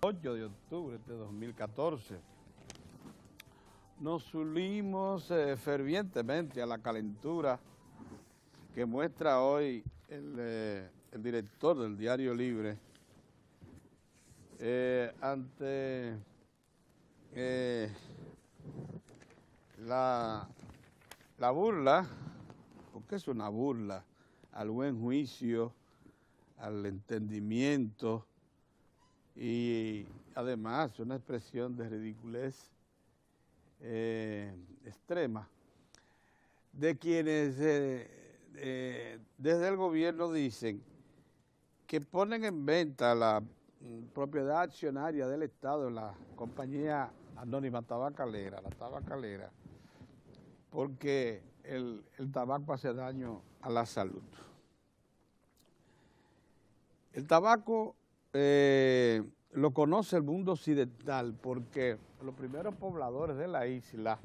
8 de octubre de 2014. Nos unimos fervientemente a la calentura que muestra hoy el director del Diario Libre ante la burla, porque es una burla al buen juicio, al entendimiento y además una expresión de ridiculez extrema de quienes desde el gobierno dicen que ponen en venta la propiedad accionaria del Estado en la compañía anónima tabacalera, la tabacalera, porque el tabaco hace daño a la salud. El tabaco lo conoce el mundo occidental porque los primeros pobladores de la isla,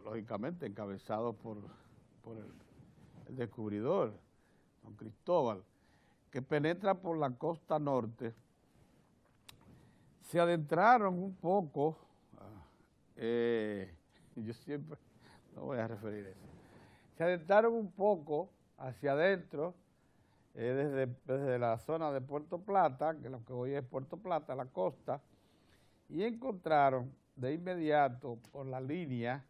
lógicamente encabezados por el descubridor, don Cristóbal, que penetra por la costa norte, se adentraron un poco, yo siempre no voy a referir eso, se adentraron un poco hacia adentro, desde la zona de Puerto Plata, que lo que hoy es Puerto Plata, la costa, y encontraron de inmediato por la línea,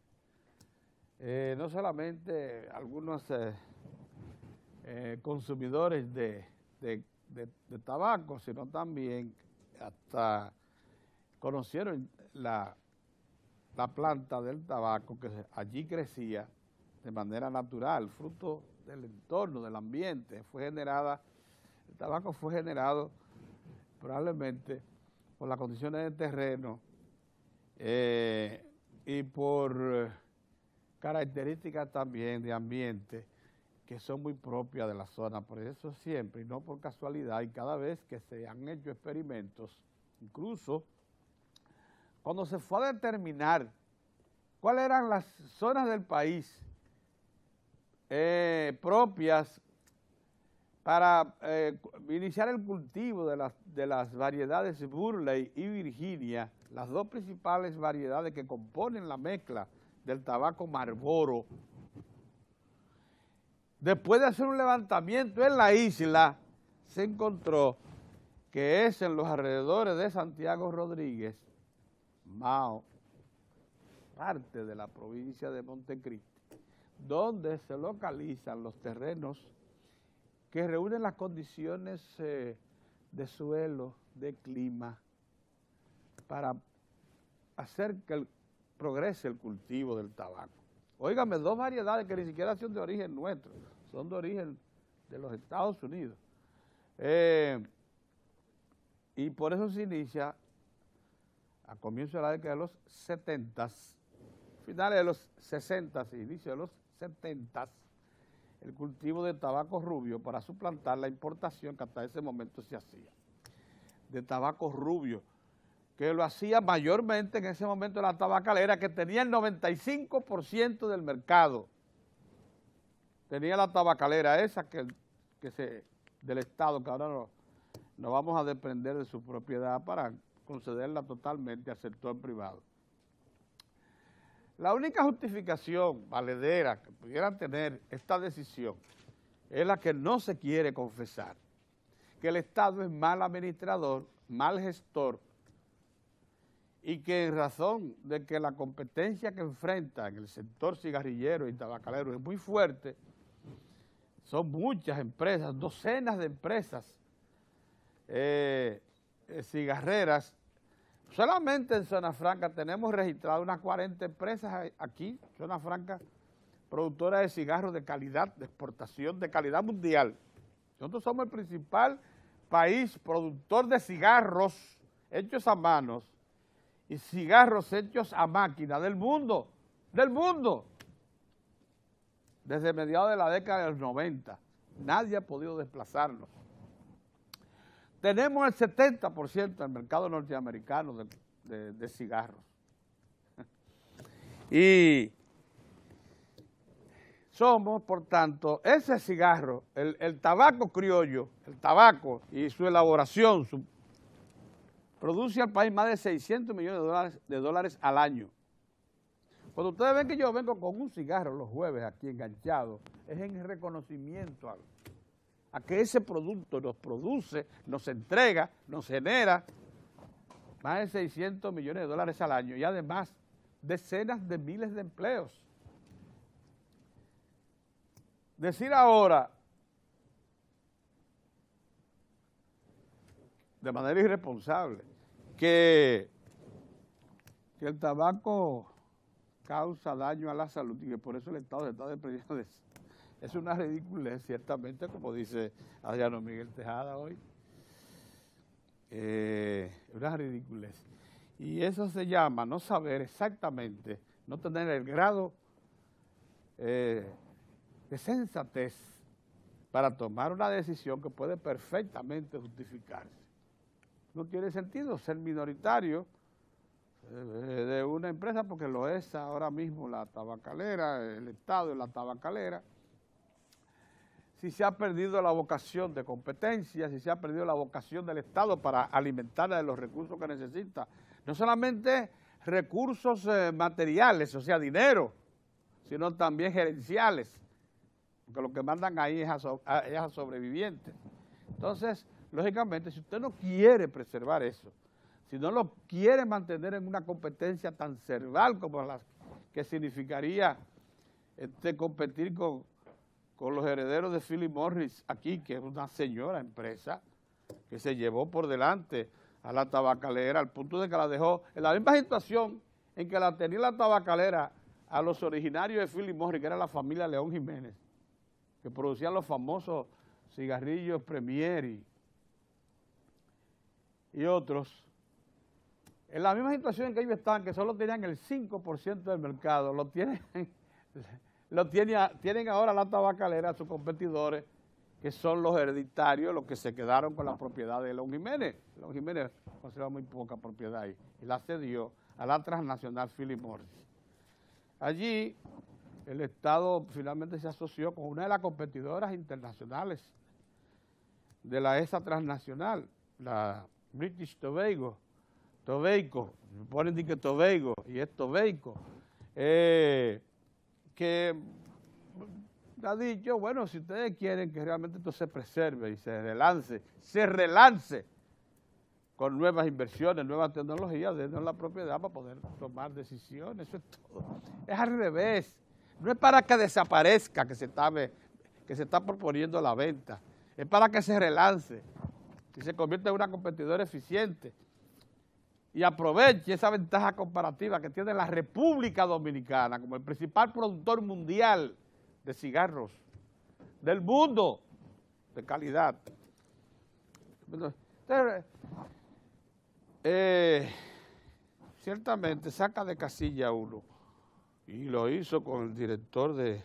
no solamente algunos consumidores de tabaco, sino también hasta conocieron la planta del tabaco que allí crecía de manera natural, fruto del entorno, del ambiente. El tabaco fue generado probablemente por las condiciones del terreno y por características también de ambiente que son muy propias de la zona. Por eso siempre, y no por casualidad, y cada vez que se han hecho experimentos, incluso cuando se fue a determinar cuáles eran las zonas del país propias para iniciar el cultivo de las variedades Burley y Virginia, las dos principales variedades que componen la mezcla del tabaco Marlboro. Después de hacer un levantamiento en la isla, se encontró que es en los alrededores de Santiago Rodríguez, Mao, parte de la provincia de Montecristi, donde se localizan los terrenos que reúnen las condiciones de suelo, de clima, para hacer que progrese el cultivo del tabaco. Óigame, dos variedades que ni siquiera son de origen nuestro, son de origen de los Estados Unidos. Y por eso se inicia a comienzos de la década de los 70, finales de los 60 y inicio de los 70, el cultivo de tabaco rubio para suplantar la importación que hasta ese momento se hacía, de tabaco rubio, que lo hacía mayormente en ese momento la tabacalera, que tenía el 95% del mercado. Tenía la tabacalera esa del Estado, que ahora nos vamos a desprender de su propiedad para concederla totalmente al sector privado. La única justificación valedera que pudiera tener esta decisión es la que no se quiere confesar, que el Estado es mal administrador, mal gestor, y que en razón de que la competencia que enfrenta en el sector cigarrillero y tabacalero es muy fuerte, son muchas empresas, docenas de empresas cigarreras. Solamente en Zona Franca tenemos registradas unas 40 empresas aquí, Zona Franca, productoras de cigarros de calidad, de exportación, de calidad mundial. Nosotros somos el principal país productor de cigarros hechos a manos y cigarros hechos a máquina del mundo, desde mediados de la década de los 90. Nadie ha podido desplazarnos. Tenemos el 70% del mercado norteamericano de cigarros. Y somos, por tanto, ese cigarro, el tabaco criollo, el tabaco y su elaboración, produce al país más de 600 millones de dólares al año. Cuando ustedes ven que yo vengo con un cigarro los jueves aquí enganchado, es en reconocimiento a que ese producto nos produce, nos entrega, nos genera más de 600 millones de dólares al año y además decenas de miles de empleos. Decir ahora, de manera irresponsable, que el tabaco causa daño a la salud y que por eso el Estado se está desprendiendo de eso, es una ridiculez, ciertamente, como dice Adriano Miguel Tejada hoy. Una ridiculez. Y eso se llama no saber exactamente, no tener el grado de sensatez para tomar una decisión que puede perfectamente justificarse. No tiene sentido ser minoritario de una empresa, porque lo es ahora mismo la tabacalera, el Estado y la tabacalera. Si se ha perdido la vocación de competencia, si se ha perdido la vocación del Estado para alimentarla de los recursos que necesita, no solamente recursos materiales, o sea, dinero, sino también gerenciales, porque lo que mandan ahí es a sobrevivientes. Entonces, lógicamente, si usted no quiere preservar eso, si no lo quiere mantener en una competencia tan cerval como la que significaría competir con los herederos de Philip Morris aquí, que es una señora empresa que se llevó por delante a la tabacalera al punto de que la dejó en la misma situación en que la tenía la tabacalera a los originarios de Philip Morris, que era la familia León Jiménez, que producían los famosos cigarrillos Premier y otros. En la misma situación en que ellos estaban, que solo tenían el 5% del mercado, tienen ahora la tabacalera, sus competidores, que son los hereditarios, los que se quedaron con la propiedad de León Jiménez. León Jiménez conserva muy poca propiedad ahí y la cedió a la transnacional Philip Morris. Allí el Estado finalmente se asoció con una de las competidoras internacionales de la ESA transnacional, la British Tobacco, ponen que Tobago y es Tobacco, que ha dicho, bueno, si ustedes quieren que realmente esto se preserve y se relance con nuevas inversiones, nuevas tecnologías, denos la propiedad para poder tomar decisiones, eso es todo. Es al revés, no es para que desaparezca que se está proponiendo la venta, es para que se relance y se convierta en una competidora eficiente y aproveche esa ventaja comparativa que tiene la República Dominicana como el principal productor mundial de cigarros del mundo de calidad. Entonces, ciertamente saca de casilla uno, y lo hizo con el director de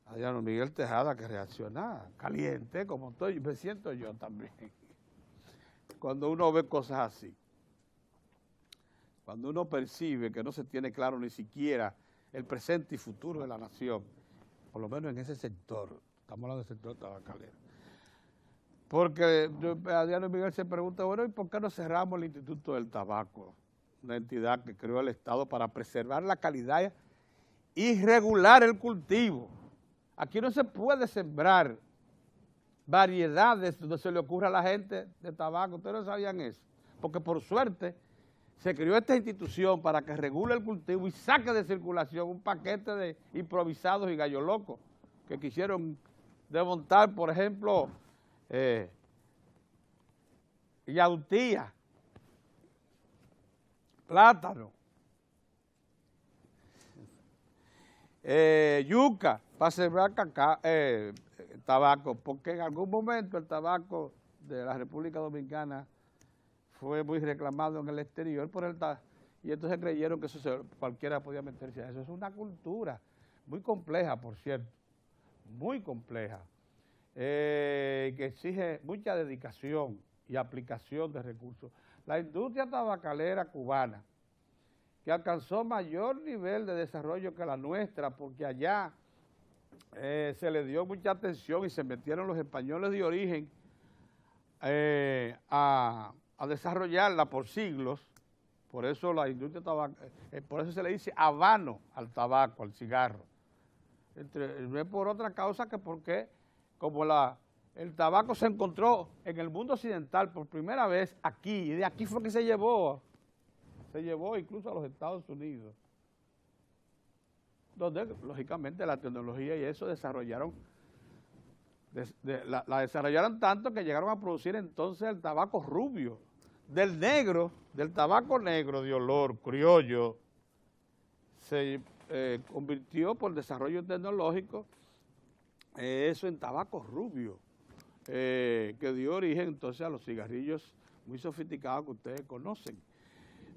Adriano Miguel Tejada, que reacciona caliente, como me siento yo también, cuando uno ve cosas así. Cuando uno percibe que no se tiene claro ni siquiera el presente y futuro de la nación, por lo menos en ese sector, estamos hablando del sector tabacalero. Porque Adriano Miguel se pregunta, bueno, ¿y por qué no cerramos el Instituto del Tabaco? Una entidad que creó el Estado para preservar la calidad y regular el cultivo. Aquí no se puede sembrar variedades donde se le ocurra a la gente de tabaco. Ustedes no sabían eso, porque por suerte se creó esta institución para que regule el cultivo y saque de circulación un paquete de improvisados y gallo locos que quisieron desmontar, por ejemplo, yautía, plátano, yuca, para sembrar tabaco, porque en algún momento el tabaco de la República Dominicana fue muy reclamado en el exterior y entonces creyeron que cualquiera podía meterse a eso. Es una cultura muy compleja, por cierto, muy compleja, que exige mucha dedicación y aplicación de recursos. La industria tabacalera cubana, que alcanzó mayor nivel de desarrollo que la nuestra, porque allá se le dio mucha atención y se metieron los españoles de origen a desarrollarla por siglos. Por eso la industria tabaco, por eso se le dice habano al tabaco, al cigarro. No es por otra causa que porque como el tabaco se encontró en el mundo occidental por primera vez aquí, y de aquí fue que se llevó incluso a los Estados Unidos, donde lógicamente la tecnología y eso desarrollaron, la desarrollaron tanto que llegaron a producir entonces el tabaco rubio, del tabaco negro de olor criollo, se convirtió por desarrollo tecnológico eso en tabaco rubio, que dio origen entonces a los cigarrillos muy sofisticados que ustedes conocen.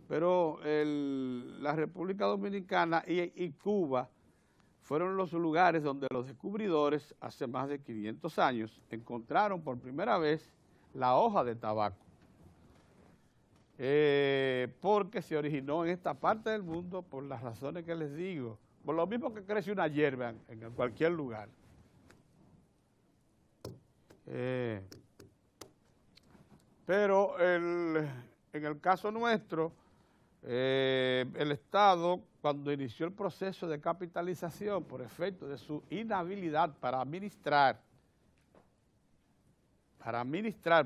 Pero la República Dominicana y Cuba fueron los lugares donde los descubridores, hace más de 500 años, encontraron por primera vez la hoja de tabaco. Porque se originó en esta parte del mundo por las razones que les digo, por lo mismo que crece una hierba en cualquier lugar. Pero en el caso nuestro, el Estado, cuando inició el proceso de capitalización por efecto de su inhabilidad para administrar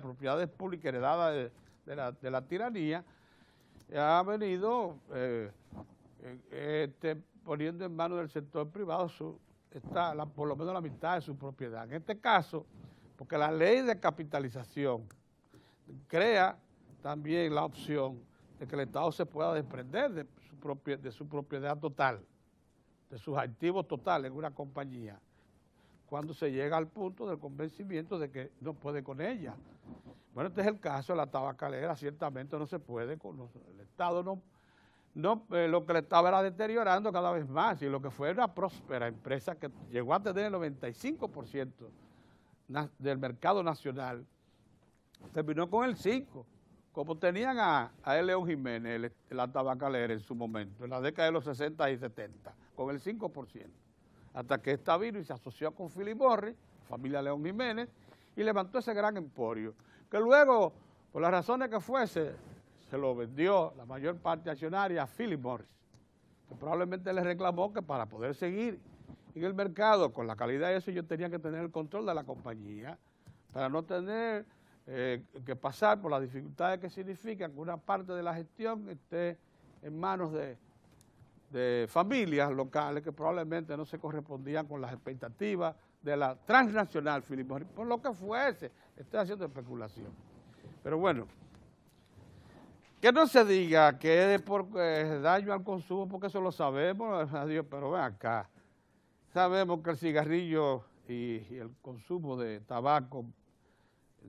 propiedades públicas heredadas de la tiranía, ha venido poniendo en manos del sector privado por lo menos la mitad de su propiedad. En este caso, porque la ley de capitalización crea también la opción de que el Estado se pueda desprender de su propiedad total, de sus activos totales en una compañía, cuando se llega al punto del convencimiento de que no puede con ella. Bueno, este es el caso de la tabacalera, ciertamente no se puede el Estado lo que le estaba deteriorando cada vez más, y lo que fue una próspera empresa que llegó a tener el 95% del mercado nacional, terminó con el 5%, como tenían a León Jiménez, la tabacalera en su momento, en la década de los 60 y 70, con el 5%, hasta que esta vino y se asoció con Philip Morris, familia León Jiménez, y levantó ese gran emporio, que luego, por las razones que fuese, se lo vendió la mayor parte accionaria a Philip Morris, que probablemente le reclamó que para poder seguir en el mercado con la calidad de eso, yo tenía que tener el control de la compañía, para no tener que pasar por las dificultades que significan que una parte de la gestión esté en manos de familias locales que probablemente no se correspondían con las expectativas de la transnacional Philip Morris, por lo que fuese, estoy haciendo especulación. Pero bueno, que no se diga que es por daño al consumo, porque eso lo sabemos, adiós, pero ven acá, sabemos que el cigarrillo y el consumo de tabaco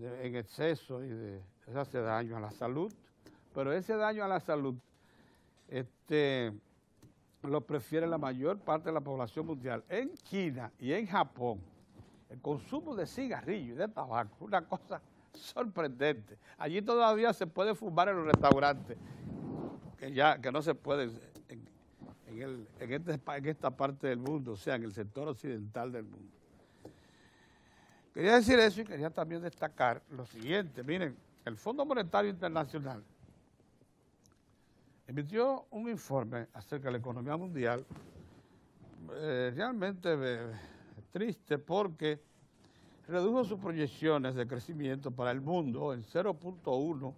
en exceso eso hace daño a la salud, pero ese daño a la salud lo prefiere la mayor parte de la población mundial. En China y en Japón, el consumo de cigarrillos y de tabaco, una cosa sorprendente. Allí todavía se puede fumar en los restaurantes, que no se puede en esta parte del mundo, o sea, en el sector occidental del mundo. Quería decir eso y quería también destacar lo siguiente. Miren, el Fondo Monetario Internacional emitió un informe acerca de la economía mundial realmente triste, porque redujo sus proyecciones de crecimiento para el mundo en 0.1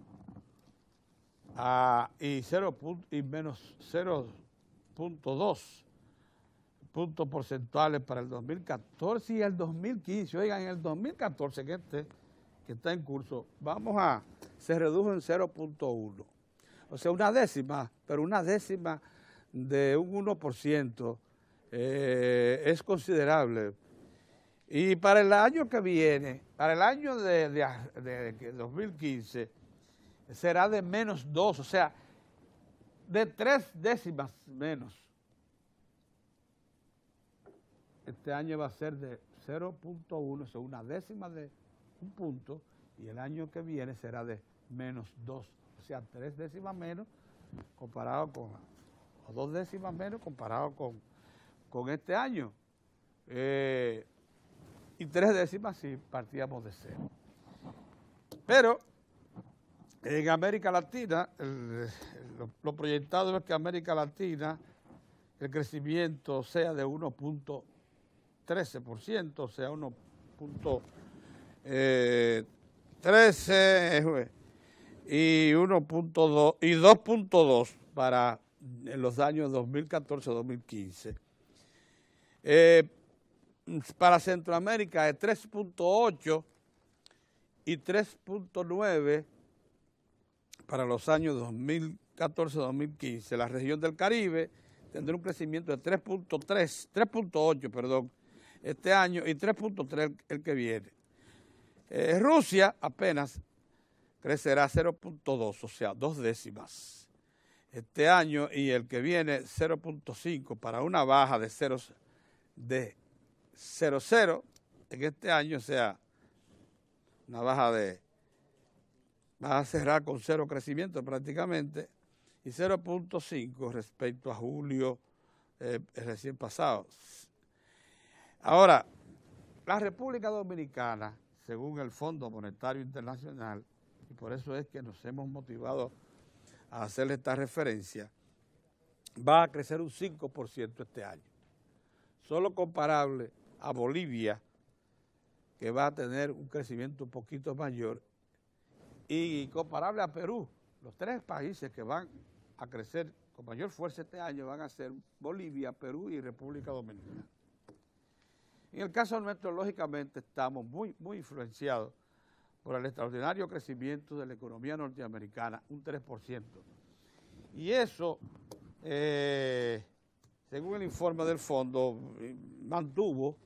y menos 0.2 puntos porcentuales para el 2014 y el 2015. Oigan, en el 2014 que está en curso, se redujo en 0.1. O sea, una décima, pero una décima de un 1% es considerable. Y para el año que viene, para el año de 2015, será de menos 2, o sea, de 3 décimas menos. Este año va a ser de 0.1, eso es una décima de un punto, y el año que viene será de menos 2, o sea, 3 décimas menos comparado o 2 décimas menos comparado con este año. y 3 décimas si partíamos de 0. Pero en América Latina, lo proyectado es que América Latina el crecimiento sea de 1.13%, o sea, 1.13 y 1.2 y 2.2 para los años 2014-2015. Para Centroamérica es 3.8 y 3.9 para los años 2014-2015. La región del Caribe tendrá un crecimiento de 3.8, perdón, este año y 3.3 el que viene. Rusia apenas crecerá 0.2, o sea, 2 décimas este año, y el que viene 0.5 para una baja de 0.0 en este año, o sea, una baja va a cerrar con 0 crecimiento prácticamente, y 0.5 respecto a julio recién pasado. Ahora, la República Dominicana, según el Fondo Monetario Internacional, y por eso es que nos hemos motivado a hacerle esta referencia, va a crecer un 5% este año, solo comparable a Bolivia, que va a tener un crecimiento un poquito mayor, y comparable a Perú. Los 3 países que van a crecer con mayor fuerza este año van a ser Bolivia, Perú y República Dominicana. En el caso nuestro, lógicamente, estamos muy influenciados por el extraordinario crecimiento de la economía norteamericana, un 3%. Y eso, según el informe del fondo, mantuvo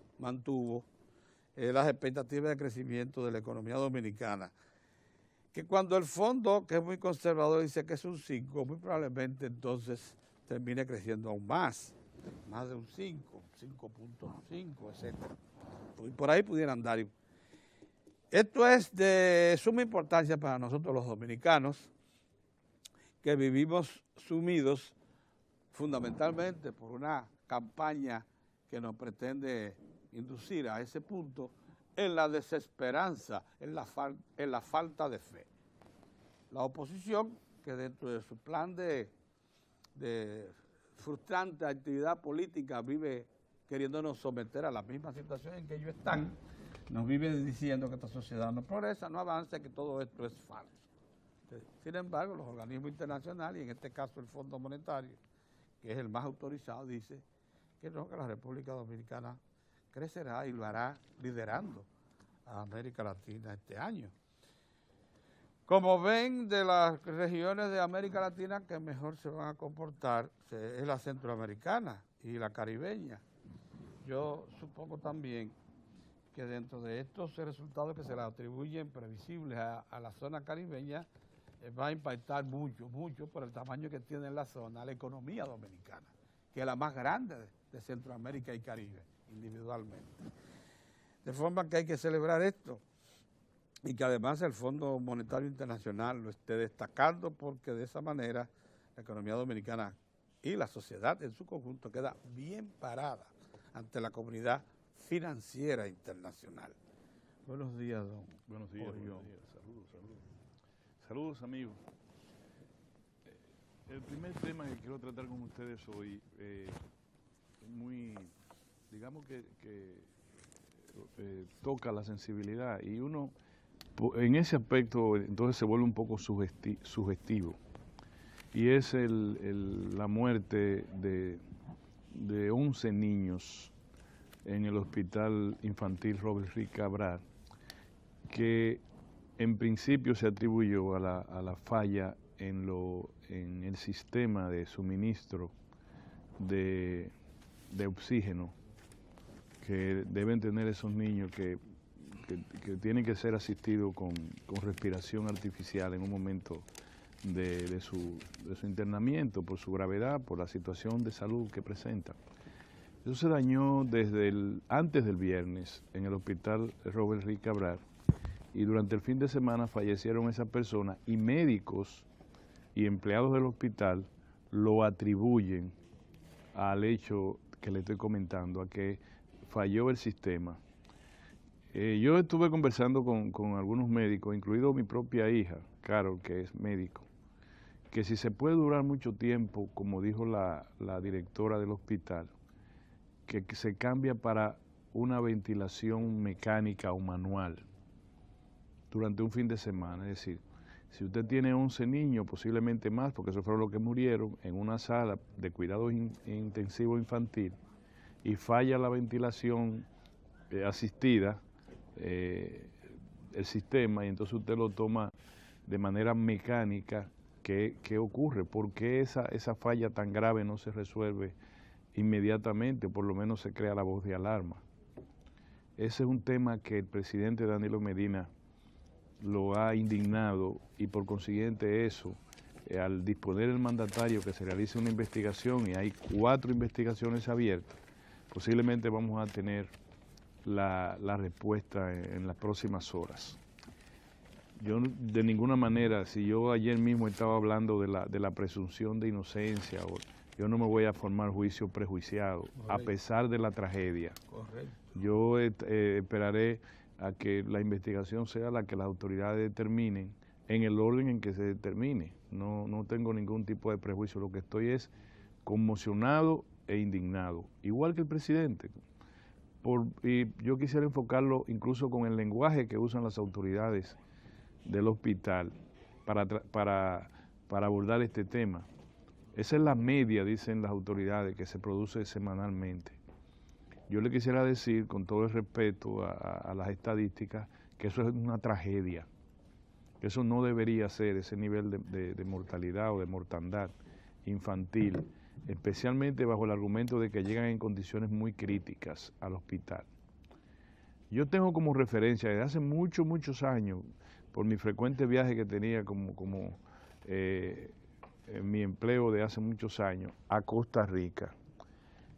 las expectativas de crecimiento de la economía dominicana, que cuando el fondo, que es muy conservador, dice que es un 5, muy probablemente entonces termine creciendo aún más de un 5, 5.5, etc. Y por ahí pudieran dar. Esto es de suma importancia para nosotros los dominicanos, que vivimos sumidos fundamentalmente por una campaña que nos pretende inducir a ese punto, en la desesperanza, en la falta de fe. La oposición, que dentro de su plan de frustrante actividad política vive queriéndonos someter a la misma situación en que ellos están, nos vive diciendo que esta sociedad no progresa, no avanza, que todo esto es falso. Sin embargo, los organismos internacionales, y en este caso el Fondo Monetario, que es el más autorizado, dice que no, que la República Dominicana crecerá y lo hará liderando a América Latina este año. Como ven, de las regiones de América Latina que mejor se van a comportar es la centroamericana y la caribeña. Yo supongo también que dentro de estos resultados que se le atribuyen previsibles a la zona caribeña, va a impactar mucho por el tamaño que tiene la zona, la economía dominicana, que es la más grande de Centroamérica y Caribe, individualmente. De forma que hay que celebrar esto y que además el Fondo Monetario Internacional lo esté destacando, porque de esa manera la economía dominicana y la sociedad en su conjunto queda bien parada ante la comunidad financiera internacional. Buenos días, don. Buenos días. Saludos, amigos. El primer tema que quiero tratar con ustedes hoy es digamos que toca la sensibilidad, y uno en ese aspecto entonces se vuelve un poco sugestivo, y es la muerte de 11 niños en el Hospital Infantil Robert Reed Cabral, que en principio se atribuyó a la falla en el sistema de suministro de oxígeno que deben tener esos niños que tienen que ser asistidos con respiración artificial en un momento de su internamiento, por su gravedad, por la situación de salud que presentan. Eso se dañó desde antes del viernes en el Hospital Robert Reed Cabral, y durante el fin de semana fallecieron esas personas, y médicos y empleados del hospital lo atribuyen al hecho que le estoy comentando, a que falló el sistema. Yo estuve conversando con algunos médicos, incluido mi propia hija, Carol, que es médico, que si se puede durar mucho tiempo, como dijo la directora del hospital, que se cambia para una ventilación mecánica o manual durante un fin de semana. Es decir, si usted tiene 11 niños, posiblemente más, porque esos fueron los que murieron, en una sala de cuidados intensivos infantil, y falla la ventilación asistida, el sistema, y entonces usted lo toma de manera mecánica, ¿qué ocurre? ¿Por qué esa falla tan grave no se resuelve inmediatamente? Por lo menos se crea la voz de alarma. Ese es un tema que el presidente Danilo Medina lo ha indignado, y por consiguiente eso, al disponer el mandatario que se realice una investigación, y hay 4 investigaciones abiertas, posiblemente vamos a tener la respuesta en las próximas horas. Yo de ninguna manera, si yo ayer mismo estaba hablando de la presunción de inocencia, yo no me voy a formar juicio prejuiciado. Correcto. A pesar de la tragedia. Correcto. Yo esperaré a que la investigación sea la que las autoridades determinen en el orden en que se determine. No tengo ningún tipo de prejuicio, lo que estoy es conmocionado e indignado, igual que el presidente. Y yo quisiera enfocarlo incluso con el lenguaje que usan las autoridades del hospital para abordar este tema. Esa es la media, dicen las autoridades, que se produce semanalmente. Yo le quisiera decir, con todo el respeto a las estadísticas, que eso es una tragedia, que eso no debería ser ese nivel de mortalidad o de mortandad infantil, especialmente bajo el argumento de que llegan en condiciones muy críticas al hospital. Yo tengo como referencia desde hace muchos años, por mi frecuente viaje que tenía en mi empleo de hace muchos años, a Costa Rica,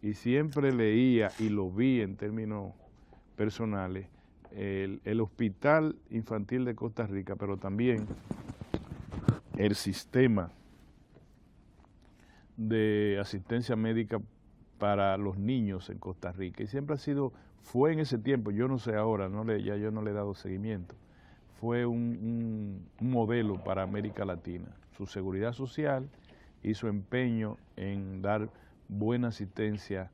y siempre leía y lo vi en términos personales, el Hospital Infantil de Costa Rica, pero también el sistema de asistencia médica para los niños en Costa Rica, y siempre fue en ese tiempo, yo no sé ahora, ya yo no le he dado seguimiento, fue un modelo para América Latina, su seguridad social y su empeño en dar buena asistencia,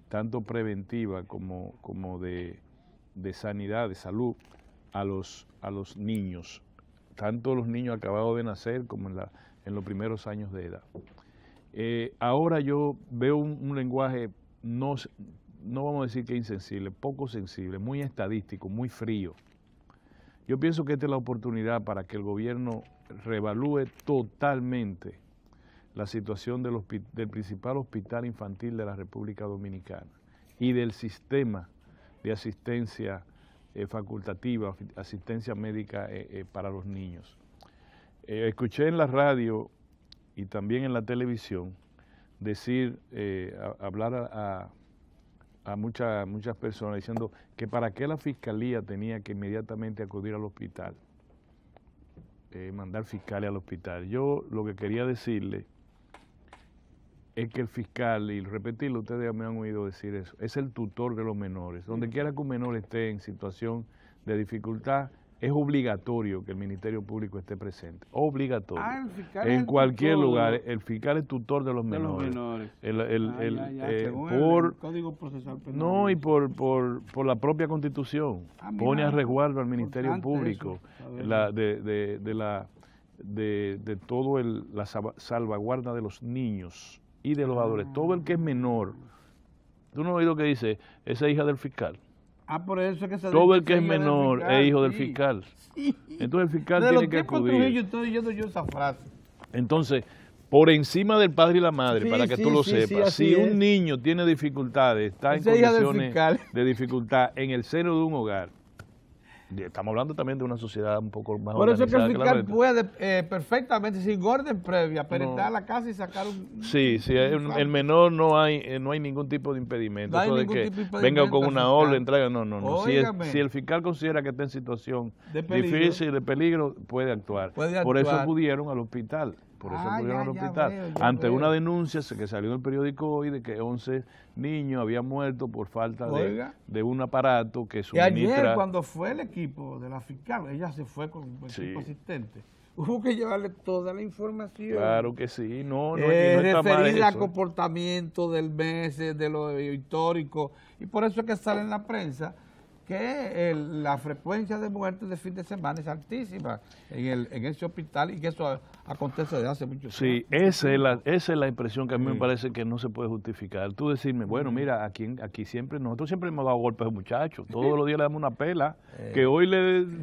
tanto preventiva como de sanidad, de salud, a los niños, tanto los niños acabados de nacer como en los primeros años de edad. Ahora yo veo un lenguaje, no vamos a decir que insensible, poco sensible, muy estadístico, muy frío. Yo pienso que esta es la oportunidad para que el gobierno reevalúe totalmente la situación del principal hospital infantil de la República Dominicana y del sistema de asistencia facultativa, asistencia médica para los niños. Escuché en la radio y también en la televisión hablar a muchas personas diciendo que para qué la fiscalía tenía que inmediatamente acudir al hospital, mandar fiscales al hospital. Yo lo que quería decirle es que el fiscal, y repetirlo, ustedes me han oído decir eso, es el tutor de los menores. Donde quiera que un menor esté en situación de dificultad, es obligatorio que el Ministerio Público esté presente. Obligatorio. El fiscal en cualquier lugar, el fiscal es tutor de los menores. Según el Código Procesal Penal. No, y por la propia Constitución. Pone a resguardo al Ministerio Público de todo la salvaguarda de los niños y de los adolescentes. Todo el que es menor. ¿Tú no has oído que dice, esa es hija del fiscal? Por eso es que todo el que es menor es hijo del fiscal. Sí. Entonces el fiscal tiene que acudir. Yo estoy oyendo esa frase. Entonces, por encima del padre y la madre, para que tú lo sepas, si un niño tiene dificultades, está en condiciones de dificultad en el seno de un hogar, estamos hablando también de una sociedad un poco más organizada. Por eso que el fiscal puede perfectamente, sin orden previa, penetrar a la casa y sacar un... Sí, el menor no hay ningún tipo de impedimento. No, eso de que venga con una orden, traiga, no. Si el fiscal considera que está en situación difícil, de peligro, puede actuar. Por eso acudieron al hospital. por eso acudieron al hospital. Ante una denuncia que salió en el periódico hoy de que 11 niños habían muerto por falta de un aparato que suministra... Y ayer cuando fue el equipo de la fiscal, ella se fue con el equipo asistente. Hubo que llevarle toda la información. Claro que sí, no está mal referida a eso. comportamiento del mes, de lo histórico, y por eso es que sale en la prensa que la frecuencia de muertes de fin de semana es altísima en ese hospital, y que eso acontece desde hace muchos años. Sí, esa es la impresión que a mí me parece que no se puede justificar. Tú decirme, bueno, mira, aquí nosotros siempre hemos dado golpes a muchachos, todos los días le damos una pela, que hoy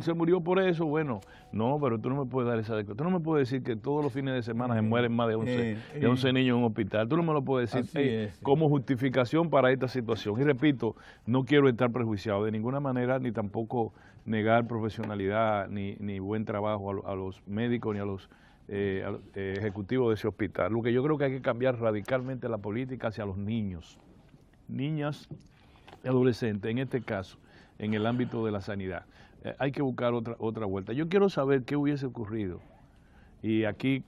se murió por eso, bueno, no, pero tú no me puedes dar esa declaración. Tú no me puedes decir que todos los fines de semana se mueren más de 11 niños en un hospital. Tú no me lo puedes decir como justificación para esta situación. Y repito, no quiero estar prejuiciado de ninguna manera, ni tampoco negar profesionalidad, ni buen trabajo a los médicos, ni a los ejecutivos de ese hospital. Lo que yo creo que hay que cambiar radicalmente la política hacia los niños, niñas y adolescentes, en este caso, en el ámbito de la sanidad. Hay que buscar otra vuelta. Yo quiero saber qué hubiese ocurrido, y aquí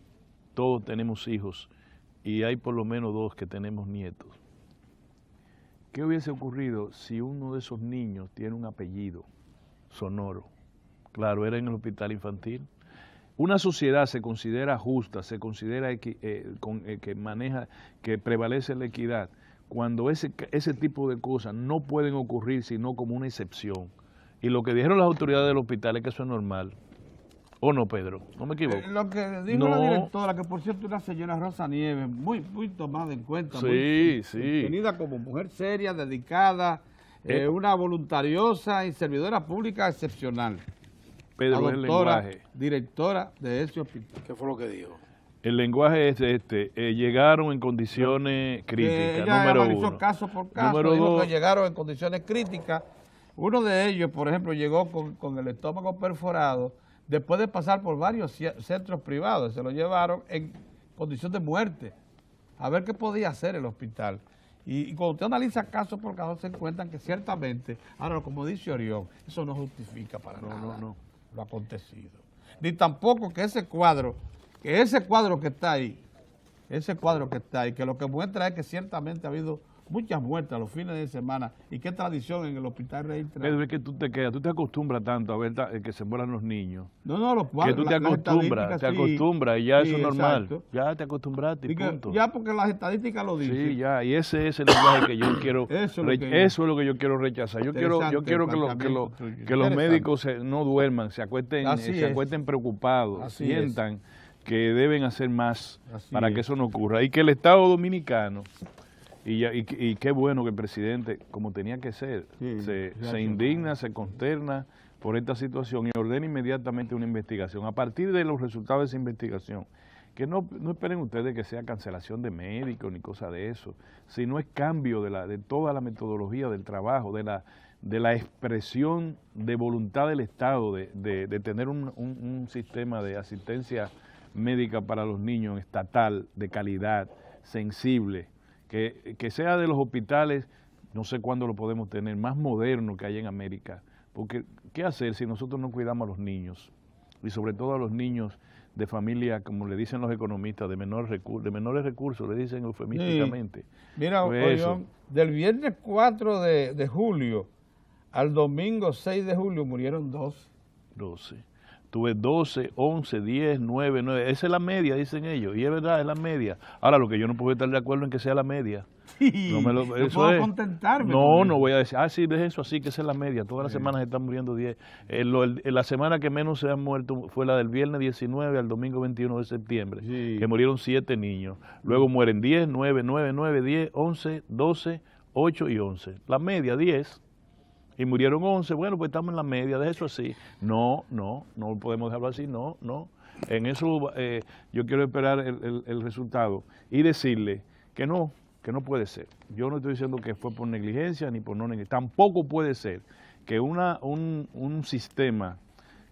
todos tenemos hijos, y hay por lo menos 2 que tenemos nietos. ¿Qué hubiese ocurrido si uno de esos niños tiene un apellido sonoro? Claro, era en el hospital infantil. Una sociedad se considera justa, se considera que prevalece la equidad, cuando ese tipo de cosas no pueden ocurrir sino como una excepción. Y lo que dijeron las autoridades del hospital es que eso es normal. ¿O no, Pedro? ¿No me equivoco? Lo que dijo la directora, que por cierto es una señora Rosa Nieves, muy tomada en cuenta, muy tenida como mujer seria, dedicada, una voluntariosa y servidora pública excepcional. Pedro, la doctora, directora de ese hospital. ¿Qué fue lo que dijo? El lenguaje es llegaron en condiciones críticas, número 1. Caso por caso, número 2, que llegaron en condiciones críticas. Uno de ellos, por ejemplo, llegó con el estómago perforado, después de pasar por varios centros privados, se lo llevaron en condición de muerte, a ver qué podía hacer el hospital. Y cuando usted analiza caso por caso, se encuentran que ciertamente, ahora como dice Orión, eso no justifica para nada lo acontecido. Ni tampoco que ese cuadro que está ahí, que lo que muestra es que ciertamente ha habido muchas muertes a los fines de semana, y qué tradición en el hospital registra. Pedro, es que tú te acostumbras tanto a ver que se mueran los niños. No, los cuadros. Que tú te acostumbras y ya eso es normal. Exacto. Ya te acostumbraste y punto. Ya porque las estadísticas lo dicen. Sí, ya, y ese es el lenguaje que yo quiero, eso es lo que yo quiero rechazar. Yo quiero que los médicos no duerman, se acuesten preocupados, sientan que deben hacer más para que eso no ocurra. Y que el Estado Dominicano, y qué bueno que el presidente, como tenía que ser, se indigna, se consterna por esta situación y ordena inmediatamente una investigación. A partir de los resultados de esa investigación, que no esperen ustedes que sea cancelación de médicos ni cosa de eso, sino es cambio de toda la metodología del trabajo, de la expresión de voluntad del Estado de tener un sistema de asistencia médica para los niños estatal, de calidad, sensible, que sea de los hospitales, no sé cuándo lo podemos tener, más moderno que hay en América. Porque, ¿qué hacer si nosotros no cuidamos a los niños? Y sobre todo a los niños de familia, como le dicen los economistas, de menores recursos, le dicen eufemísticamente. Mira, Orión, del viernes 4 de julio al domingo 6 de julio murieron 12. Tuve 12, 11, 10, 9, 9. Esa es la media, dicen ellos. Y es verdad, es la media. Ahora, lo que yo no puedo estar de acuerdo en que sea la media. No puedo contentarme. No voy a decir, sí, deje eso así, que esa es la media. Todas las semanas se están muriendo 10. La semana que menos se han muerto fue la del viernes 19 al domingo 21 de septiembre, que murieron 7 niños. Luego mueren 10, 9, 9, 9, 10, 11, 12, 8 y 11. La media, 10. Y murieron 11, bueno, pues estamos en la media, de eso así. No podemos dejarlo así, no. En eso yo quiero esperar el resultado y decirle que no puede ser. Yo no estoy diciendo que fue por negligencia ni por no negligencia. Tampoco puede ser que un sistema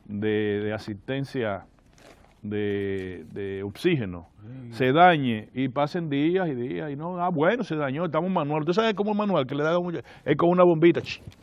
de asistencia de oxígeno se dañe y pasen días y días y no, bueno, se dañó, estamos manual. Usted sabe cómo es manual, que le da es como una bombita.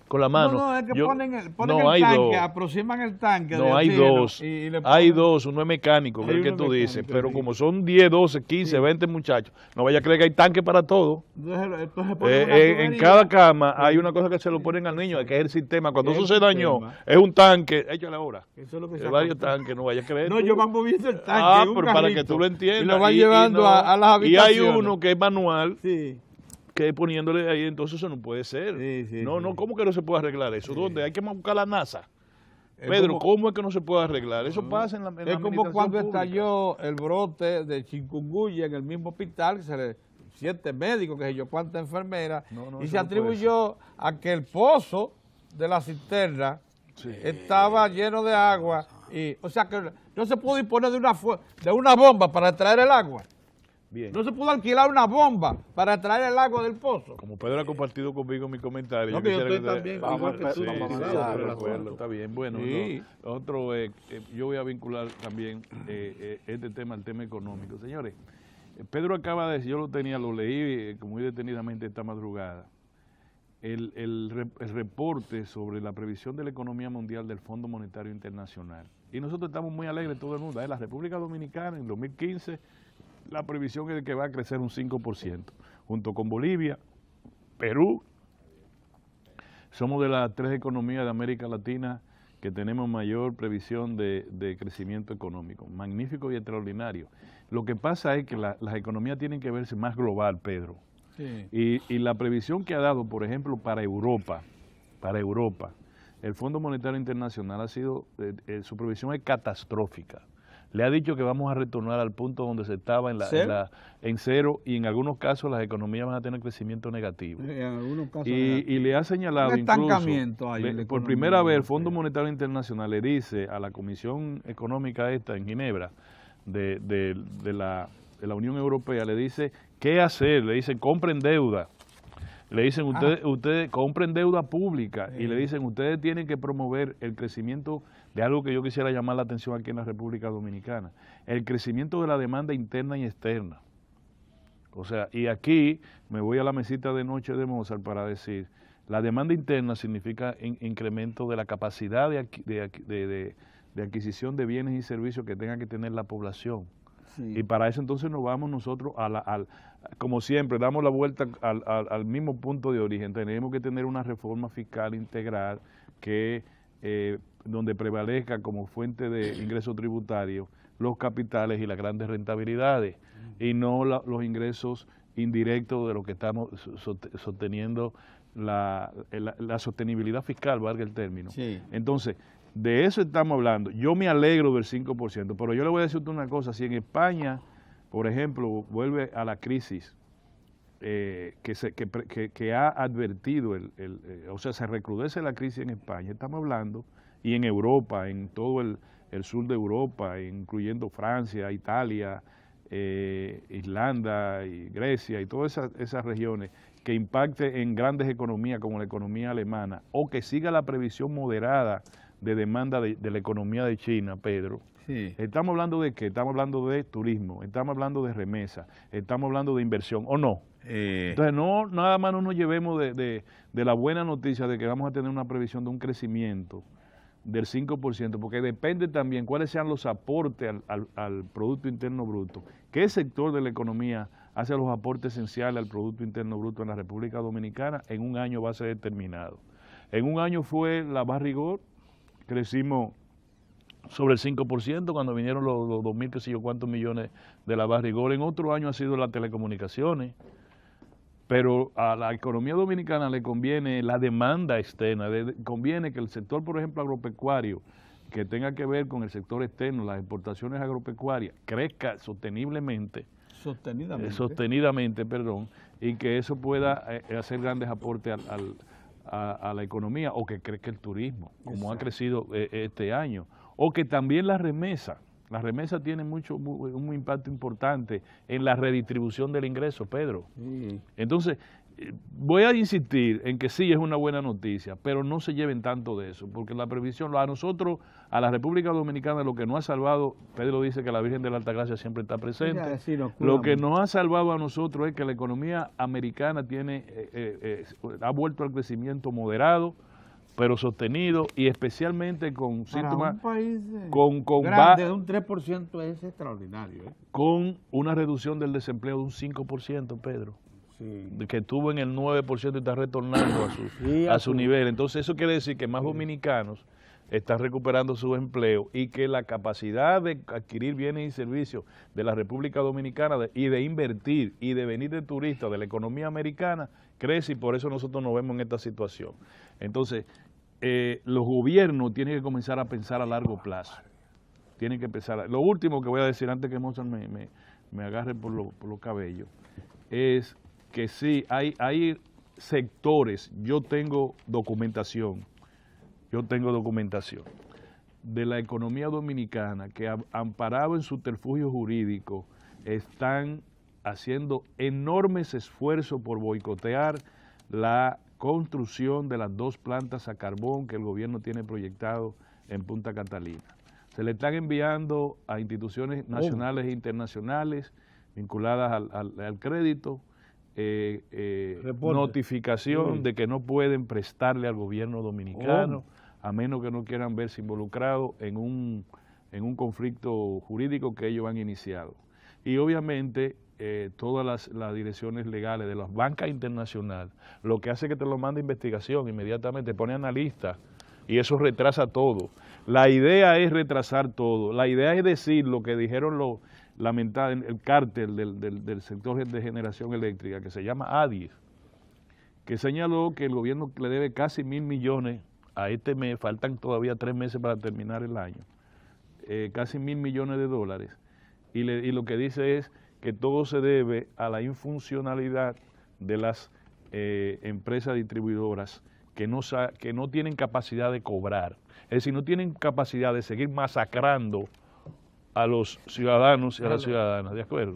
con la mano. No, es que ponen el hay tanque, dos. aproximan el tanque. No, hay dos. Hay dos, uno es mecánico, que es el que tú dices, pero sí. como son 10, 12, 15, 20 muchachos, no vaya a creer que hay tanque para todo. Entonces ponen una En tubería. cada cama hay una cosa que se lo ponen al niño, que es el sistema. Cuando eso se dañó, es un tanque, échale ahora. Eso es lo que se Varios tanques, no vaya a creer. No, tú. yo van moviendo el tanque. Pero para que tú lo entiendas. Y lo van llevando a las habitaciones. Y hay uno que es manual. Sí. Que poniéndole ahí, entonces eso no puede ser. No, ¿cómo que no se puede arreglar eso? ¿Dónde? Hay que buscar la NASA. Pedro, ¿cómo es que no se puede arreglar? Eso pasa en la Es como cuando estalló el brote de chikungunya en el mismo hospital, que 7 médicos, que sé yo, cuántas enfermeras, y se atribuyó a que el pozo de la cisterna estaba lleno de agua, o sea que no se pudo disponer de una bomba para extraer el agua. Bien. No se pudo alquilar una bomba para traer el agua del pozo. Como Pedro ha compartido conmigo mi comentario. No, yo estoy también. Está bien. Bueno, otro, yo voy a vincular también este tema al tema económico. Señores, Pedro acaba de decir, yo lo leí muy detenidamente esta madrugada, el reporte sobre la previsión de la economía mundial del Fondo Monetario Internacional. Y nosotros estamos muy alegres, todo el mundo. La República Dominicana en 2015... la previsión es de que va a crecer un 5%, junto con Bolivia, Perú. Somos de las 3 economías de América Latina que tenemos mayor previsión de crecimiento económico. Magnífico y extraordinario. Lo que pasa es que las economías tienen que verse más global, Pedro. Sí. Y la previsión que ha dado, por ejemplo, para Europa, el Fondo Monetario Internacional ha sido, su previsión es catastrófica. Le ha dicho que vamos a retornar al punto donde se estaba en cero, y en algunos casos las economías van a tener crecimiento negativo. En algunos casos y le ha señalado incluso, por primera vez el Fondo Monetario Internacional le dice a la Comisión Económica en Ginebra de la Unión Europea, le dice qué hacer, le dicen compren deuda. Le dicen, ustedes compren deuda pública, y le dicen, ustedes tienen que promover el crecimiento de algo que yo quisiera llamar la atención aquí en la República Dominicana, el crecimiento de la demanda interna y externa. O sea, y aquí me voy a la mesita de noche de Mozart para decir, la demanda interna significa incremento de la capacidad de adquisición de bienes y servicios que tenga que tener la población. Sí. Y para eso entonces nos vamos nosotros como siempre, damos la vuelta al mismo punto de origen. Tenemos que tener una reforma fiscal integral donde prevalezca como fuente de ingresos tributarios los capitales y las grandes rentabilidades, y no los ingresos indirectos de lo que estamos sosteniendo la sostenibilidad fiscal, valga el término. Sí. Entonces, de eso estamos hablando. Yo me alegro del 5%, pero yo le voy a decir una cosa, si en España, por ejemplo, vuelve a la crisis que ha advertido, o sea, se recrudece la crisis en España, estamos hablando, y en Europa, en todo el sur de Europa, incluyendo Francia, Italia, Irlanda y Grecia y todas esas regiones, que impacte en grandes economías como la economía alemana, o que siga la previsión moderada de demanda de la economía de China, Pedro. Sí. Estamos hablando de qué, estamos hablando de turismo, estamos hablando de remesa, estamos hablando de inversión, ¿o no? Entonces nada más no nos llevemos de la buena noticia de que vamos a tener una previsión de un crecimiento del 5%, porque depende también cuáles sean los aportes al Producto Interno Bruto. ¿Qué sector de la economía hace los aportes esenciales al Producto Interno Bruto en la República Dominicana? En un año va a ser determinado. En un año fue la Barrigor, crecimos sobre el 5% cuando vinieron los 2.000 qué sé yo cuántos millones de la Barrigor. En otro año ha sido las telecomunicaciones. Pero a la economía dominicana le conviene la demanda externa, conviene que el sector, por ejemplo, agropecuario, que tenga que ver con el sector externo, las exportaciones agropecuarias, crezca sostenidamente, y que eso pueda hacer grandes aportes a la economía, o que crezca el turismo, como ha crecido este año, o que también la remesa tiene un impacto importante en la redistribución del ingreso, Pedro. Sí. Entonces, voy a insistir en que sí es una buena noticia, pero no se lleven tanto de eso, porque la previsión, a nosotros, a la República Dominicana, lo que nos ha salvado, Pedro dice que la Virgen de la Altagracia siempre está presente, lo que nos ha salvado a nosotros es que la economía americana ha vuelto al crecimiento moderado, pero sostenido y especialmente con Para síntomas, un país con grande de un 3% es extraordinario. con una reducción del desempleo de un 5%, Pedro, Sí. que estuvo en el 9% y está retornando Sí, a su nivel. Entonces eso quiere decir que más Sí. dominicanos están recuperando su empleo y que la capacidad de adquirir bienes y servicios de la República Dominicana y de invertir y de venir de turistas de la economía americana crece, y por eso nosotros nos vemos en esta situación. Entonces, los gobiernos tienen que comenzar a pensar a largo plazo. Tienen que empezar. Lo último que voy a decir antes que Mozart me agarre por los cabellos es que sí, hay sectores, yo tengo documentación de la economía dominicana que, amparado en subterfugio jurídico, están haciendo enormes esfuerzos por boicotear la construcción de las 2 plantas a carbón que el gobierno tiene proyectado en Punta Catalina. Se le están enviando a instituciones nacionales e internacionales vinculadas al crédito, notificación de que no pueden prestarle al gobierno dominicano, a menos que no quieran verse involucrados en un conflicto jurídico que ellos han iniciado. Y obviamente todas las direcciones legales de las bancas internacionales, lo que hace que te lo mande investigación inmediatamente, pone analista, y eso retrasa todo. La idea es retrasar todo, la idea es decir lo que dijeron el cártel del sector de generación eléctrica, que se llama ADIES, que señaló que el gobierno le debe casi 1.000 millones a este mes, faltan todavía 3 meses para terminar el año, casi 1.000 millones de dólares, y lo que dice es que todo se debe a la infuncionalidad de las empresas distribuidoras que no tienen capacidad de cobrar, es decir, no tienen capacidad de seguir masacrando a los ciudadanos y a las ciudadanas, ¿de acuerdo?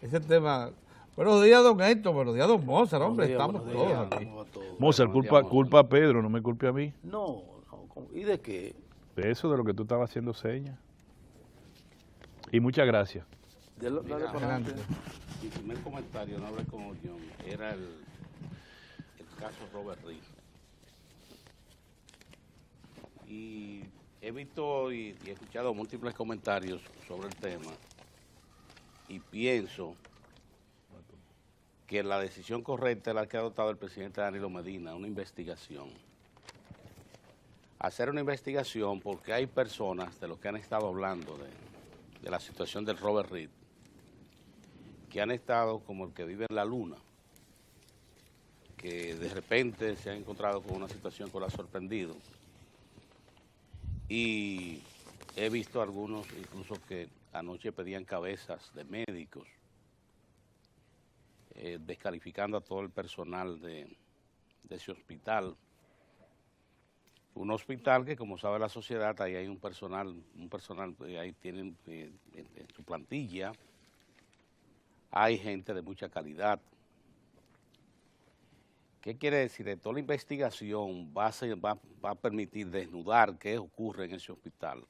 Ese tema. Buenos días, don Héctor, buenos días, don Mozart, hombre, estamos todos aquí. Mozart, culpa a Pedro, no me culpe a mí. No, ¿y de qué? De eso, de lo que tú estabas haciendo señas. Y muchas gracias. Dale para adelante. Mi primer comentario, no hablé con John, era el caso Robert Reed. Y he visto y he escuchado múltiples comentarios sobre el tema y pienso que la decisión correcta es la que ha adoptado el presidente Danilo Medina, una investigación. Hacer una investigación porque hay personas de los que han estado hablando de la situación del Robert Reed, que han estado como el que vive en la luna, que de repente se han encontrado con una situación que lo ha sorprendido. Y he visto algunos incluso que anoche pedían cabezas de médicos, descalificando a todo el personal de ese hospital. Un hospital que, como sabe la sociedad, ahí hay un personal ahí tienen en su plantilla, hay gente de mucha calidad. ¿Qué quiere decir esto? La investigación va a permitir desnudar qué ocurre en ese hospital.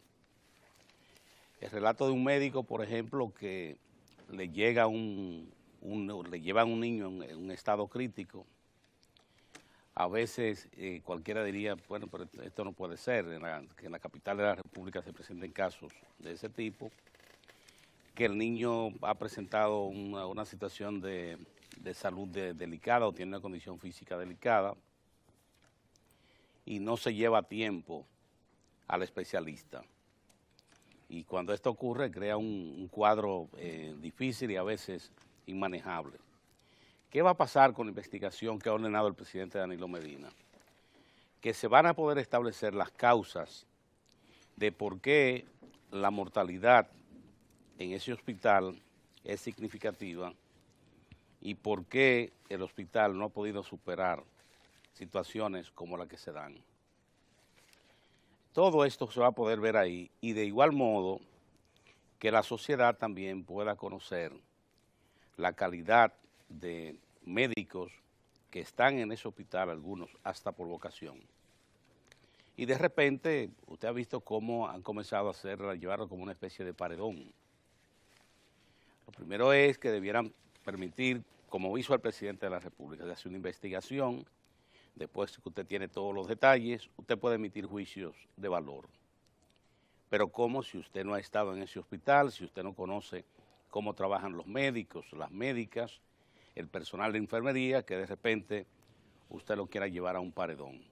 El relato de un médico, por ejemplo, que le llevan un niño en un estado crítico. A veces cualquiera diría, bueno, pero esto no puede ser, que en la capital de la República se presenten casos de ese tipo, que el niño ha presentado una situación de salud delicada o tiene una condición física delicada y no se lleva a tiempo al especialista. Y cuando esto ocurre crea un cuadro difícil y a veces inmanejable. ¿Qué va a pasar con la investigación que ha ordenado el presidente Danilo Medina? Que se van a poder establecer las causas de por qué la mortalidad en ese hospital es significativa y por qué el hospital no ha podido superar situaciones como las que se dan. Todo esto se va a poder ver ahí y de igual modo que la sociedad también pueda conocer la calidad de médicos que están en ese hospital, algunos hasta por vocación. Y de repente usted ha visto cómo han comenzado a llevarlo como una especie de paredón. Lo primero es que debieran permitir, como hizo el presidente de la República, de hacer una investigación después que usted tiene todos los detalles, usted puede emitir juicios de valor. Pero ¿cómo si usted no ha estado en ese hospital, si usted no conoce cómo trabajan los médicos, las médicas, el personal de enfermería, que de repente usted lo quiera llevar a un paredón?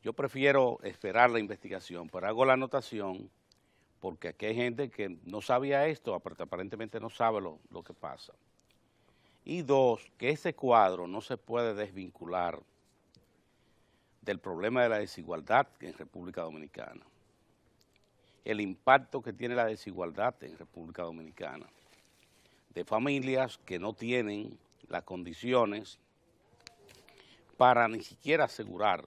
Yo prefiero esperar la investigación, pero hago la anotación porque aquí hay gente que no sabía esto, aparentemente no sabe lo que pasa. Y dos, que ese cuadro no se puede desvincular del problema de la desigualdad en República Dominicana. El impacto que tiene la desigualdad en República Dominicana, de familias que no tienen las condiciones para ni siquiera asegurar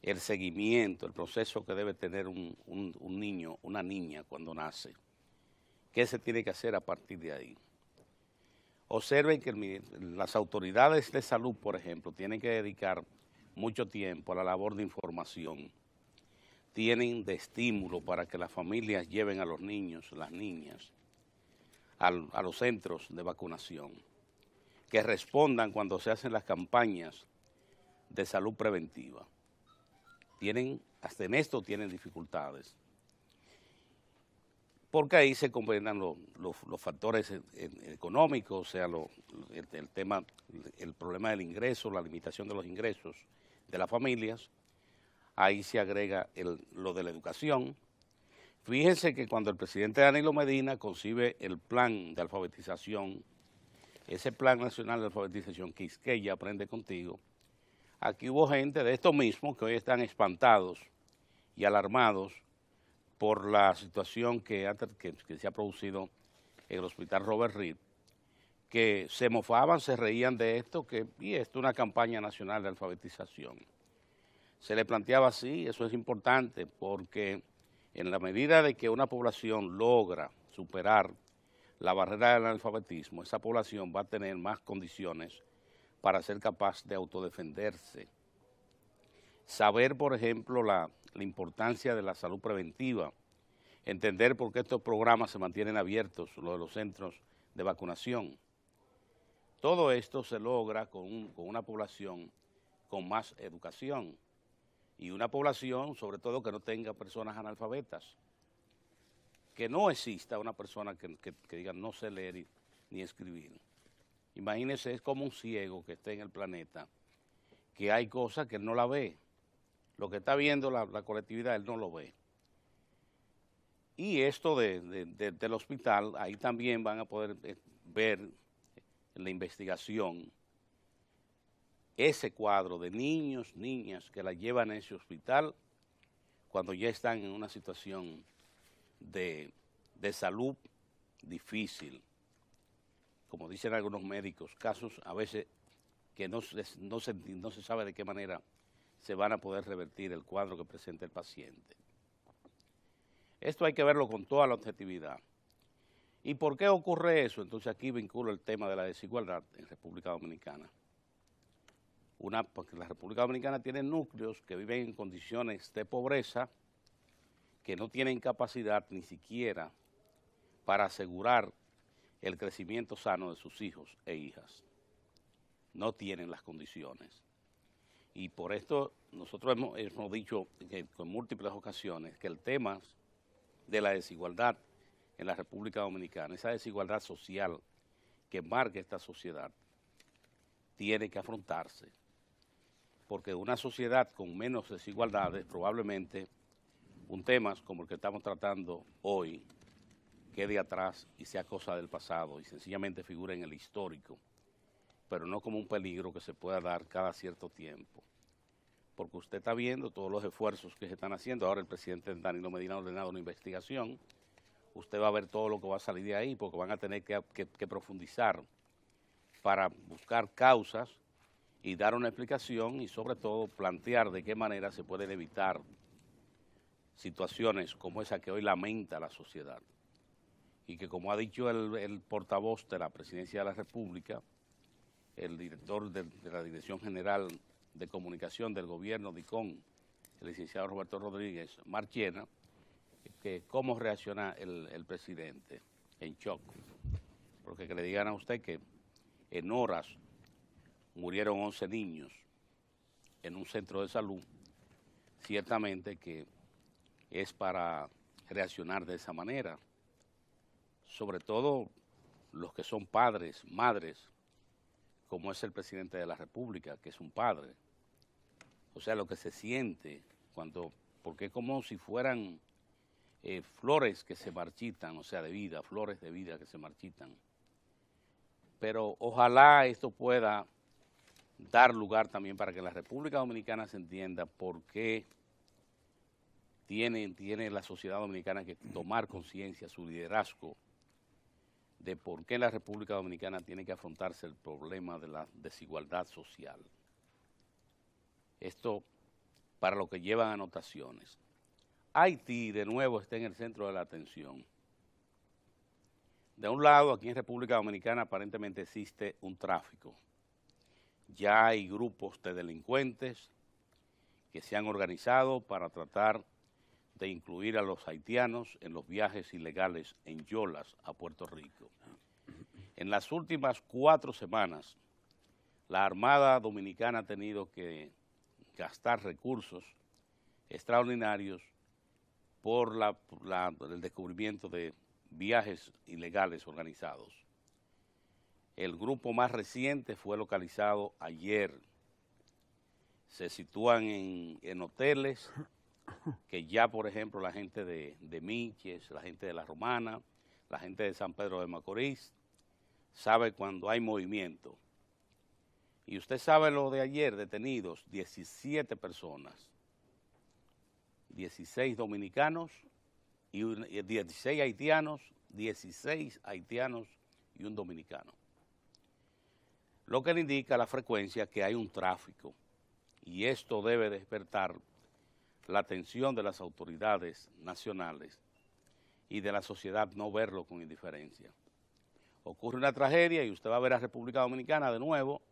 el seguimiento, el proceso que debe tener un niño, una niña cuando nace. ¿Qué se tiene que hacer a partir de ahí? Observen que las autoridades de salud, por ejemplo, tienen que dedicar mucho tiempo a la labor de información. Tienen de estímulo para que las familias lleven a los niños, las niñas, a los centros de vacunación, que respondan cuando se hacen las campañas de salud preventiva. Hasta en esto tienen dificultades, porque ahí se combinan los factores económicos, o sea, el problema del ingreso, la limitación de los ingresos de las familias. Ahí se agrega lo de la educación. Fíjense que cuando el presidente Danilo Medina concibe el plan de alfabetización, ese plan nacional de alfabetización, Quisqueya Aprende Contigo, aquí hubo gente de esto mismo que hoy están espantados y alarmados por la situación que se ha producido en el hospital Robert Reed, que se mofaban, se reían de esto, y esto es una campaña nacional de alfabetización. Se le planteaba así, eso es importante, porque en la medida de que una población logra superar la barrera del analfabetismo, esa población va a tener más condiciones para ser capaz de autodefenderse. Saber, por ejemplo, la importancia de la salud preventiva, entender por qué estos programas se mantienen abiertos, lo de los centros de vacunación. Todo esto se logra con una población con más educación y una población, sobre todo, que no tenga personas analfabetas, que no exista una persona que diga no sé leer ni escribir. Imagínense, es como un ciego que esté en el planeta, que hay cosas que él no la ve. Lo que está viendo la colectividad, él no lo ve. Y esto del hospital, ahí también van a poder ver en la investigación ese cuadro de niños, niñas que la llevan a ese hospital cuando ya están en una situación de salud difícil. Como dicen algunos médicos, casos a veces que no se sabe de qué manera se van a poder revertir el cuadro que presenta el paciente. Esto hay que verlo con toda la objetividad. ¿Y por qué ocurre eso? Entonces aquí vinculo el tema de la desigualdad en República Dominicana. Porque la República Dominicana tiene núcleos que viven en condiciones de pobreza, que no tienen capacidad ni siquiera para asegurar el crecimiento sano de sus hijos e hijas. No tienen las condiciones. Y por esto nosotros hemos dicho en múltiples ocasiones que el tema de la desigualdad en la República Dominicana, esa desigualdad social que marca esta sociedad, tiene que afrontarse. Porque una sociedad con menos desigualdades, probablemente un tema como el que estamos tratando hoy quede atrás y sea cosa del pasado y sencillamente figure en el histórico, pero no como un peligro que se pueda dar cada cierto tiempo. Porque usted está viendo todos los esfuerzos que se están haciendo. Ahora el presidente Danilo Medina ha ordenado una investigación. Usted va a ver todo lo que va a salir de ahí porque van a tener que profundizar para buscar causas y dar una explicación y sobre todo plantear de qué manera se pueden evitar situaciones como esa que hoy lamenta la sociedad. Y que como ha dicho el portavoz de la Presidencia de la República, el director de la Dirección General de Comunicación del Gobierno, DICON, el licenciado Roberto Rodríguez Marchena, que cómo reacciona el presidente en shock. Porque que le digan a usted que en horas murieron 11 niños en un centro de salud, ciertamente que es para reaccionar de esa manera, sobre todo los que son padres, madres, como es el presidente de la República, que es un padre. O sea, lo que se siente cuando, porque es como si fueran flores que se marchitan, o sea, de vida, flores de vida que se marchitan. Pero ojalá esto pueda dar lugar también para que la República Dominicana se entienda por qué tiene la sociedad dominicana que tomar conciencia, su liderazgo, de por qué la República Dominicana tiene que afrontarse el problema de la desigualdad social. Esto para lo que llevan anotaciones. Haití, de nuevo, está en el centro de la atención. De un lado, aquí en República Dominicana aparentemente existe un tráfico. Ya hay grupos de delincuentes que se han organizado para tratar de incluir a los haitianos en los viajes ilegales en yolas a Puerto Rico. En las últimas 4 semanas, la Armada Dominicana ha tenido que gastar recursos extraordinarios por el descubrimiento de viajes ilegales organizados. El grupo más reciente fue localizado ayer. Se sitúan en hoteles que ya, por ejemplo, la gente de Miches, la gente de La Romana, la gente de San Pedro de Macorís, sabe cuando hay movimiento. Y usted sabe lo de ayer, detenidos, 17 personas, 16 dominicanos, y 16 haitianos, 16 haitianos y un dominicano. Lo que le indica la frecuencia que hay un tráfico, y esto debe despertar la atención de las autoridades nacionales y de la sociedad no verlo con indiferencia. Ocurre una tragedia y usted va a ver a República Dominicana de nuevo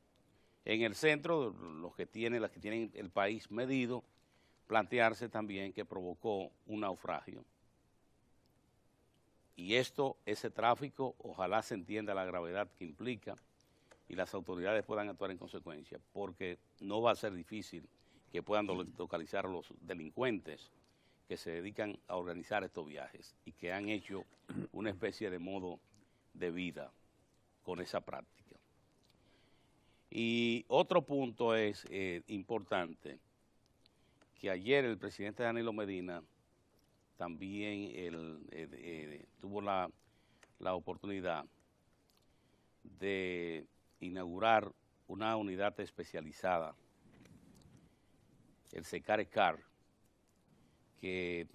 en el centro, las que tienen el país medido, plantearse también que provocó un naufragio. Y ese tráfico, ojalá se entienda la gravedad que implica y las autoridades puedan actuar en consecuencia, porque no va a ser difícil que puedan localizar a los delincuentes que se dedican a organizar estos viajes y que han hecho una especie de modo de vida con esa práctica. Y otro punto es importante, que ayer el presidente Danilo Medina también tuvo la oportunidad de inaugurar una unidad especializada, el SECARECAR, que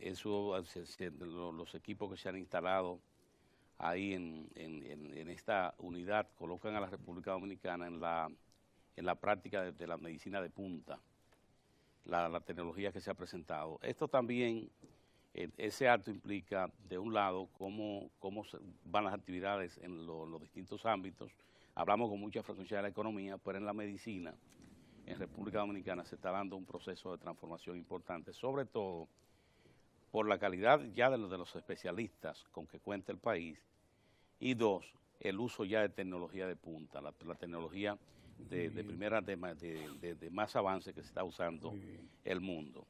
los equipos que se han instalado ahí en esta unidad colocan a la República Dominicana en la práctica de la medicina de punta, la tecnología que se ha presentado. Esto también, ese acto implica, de un lado, cómo van las actividades en los distintos ámbitos. Hablamos con mucha frecuencia de la economía, pero en la medicina, en República Dominicana, se está dando un proceso de transformación importante, sobre todo por la calidad ya de los especialistas con que cuenta el país, y dos, el uso ya de tecnología de punta, la tecnología de más avance que se está usando el mundo.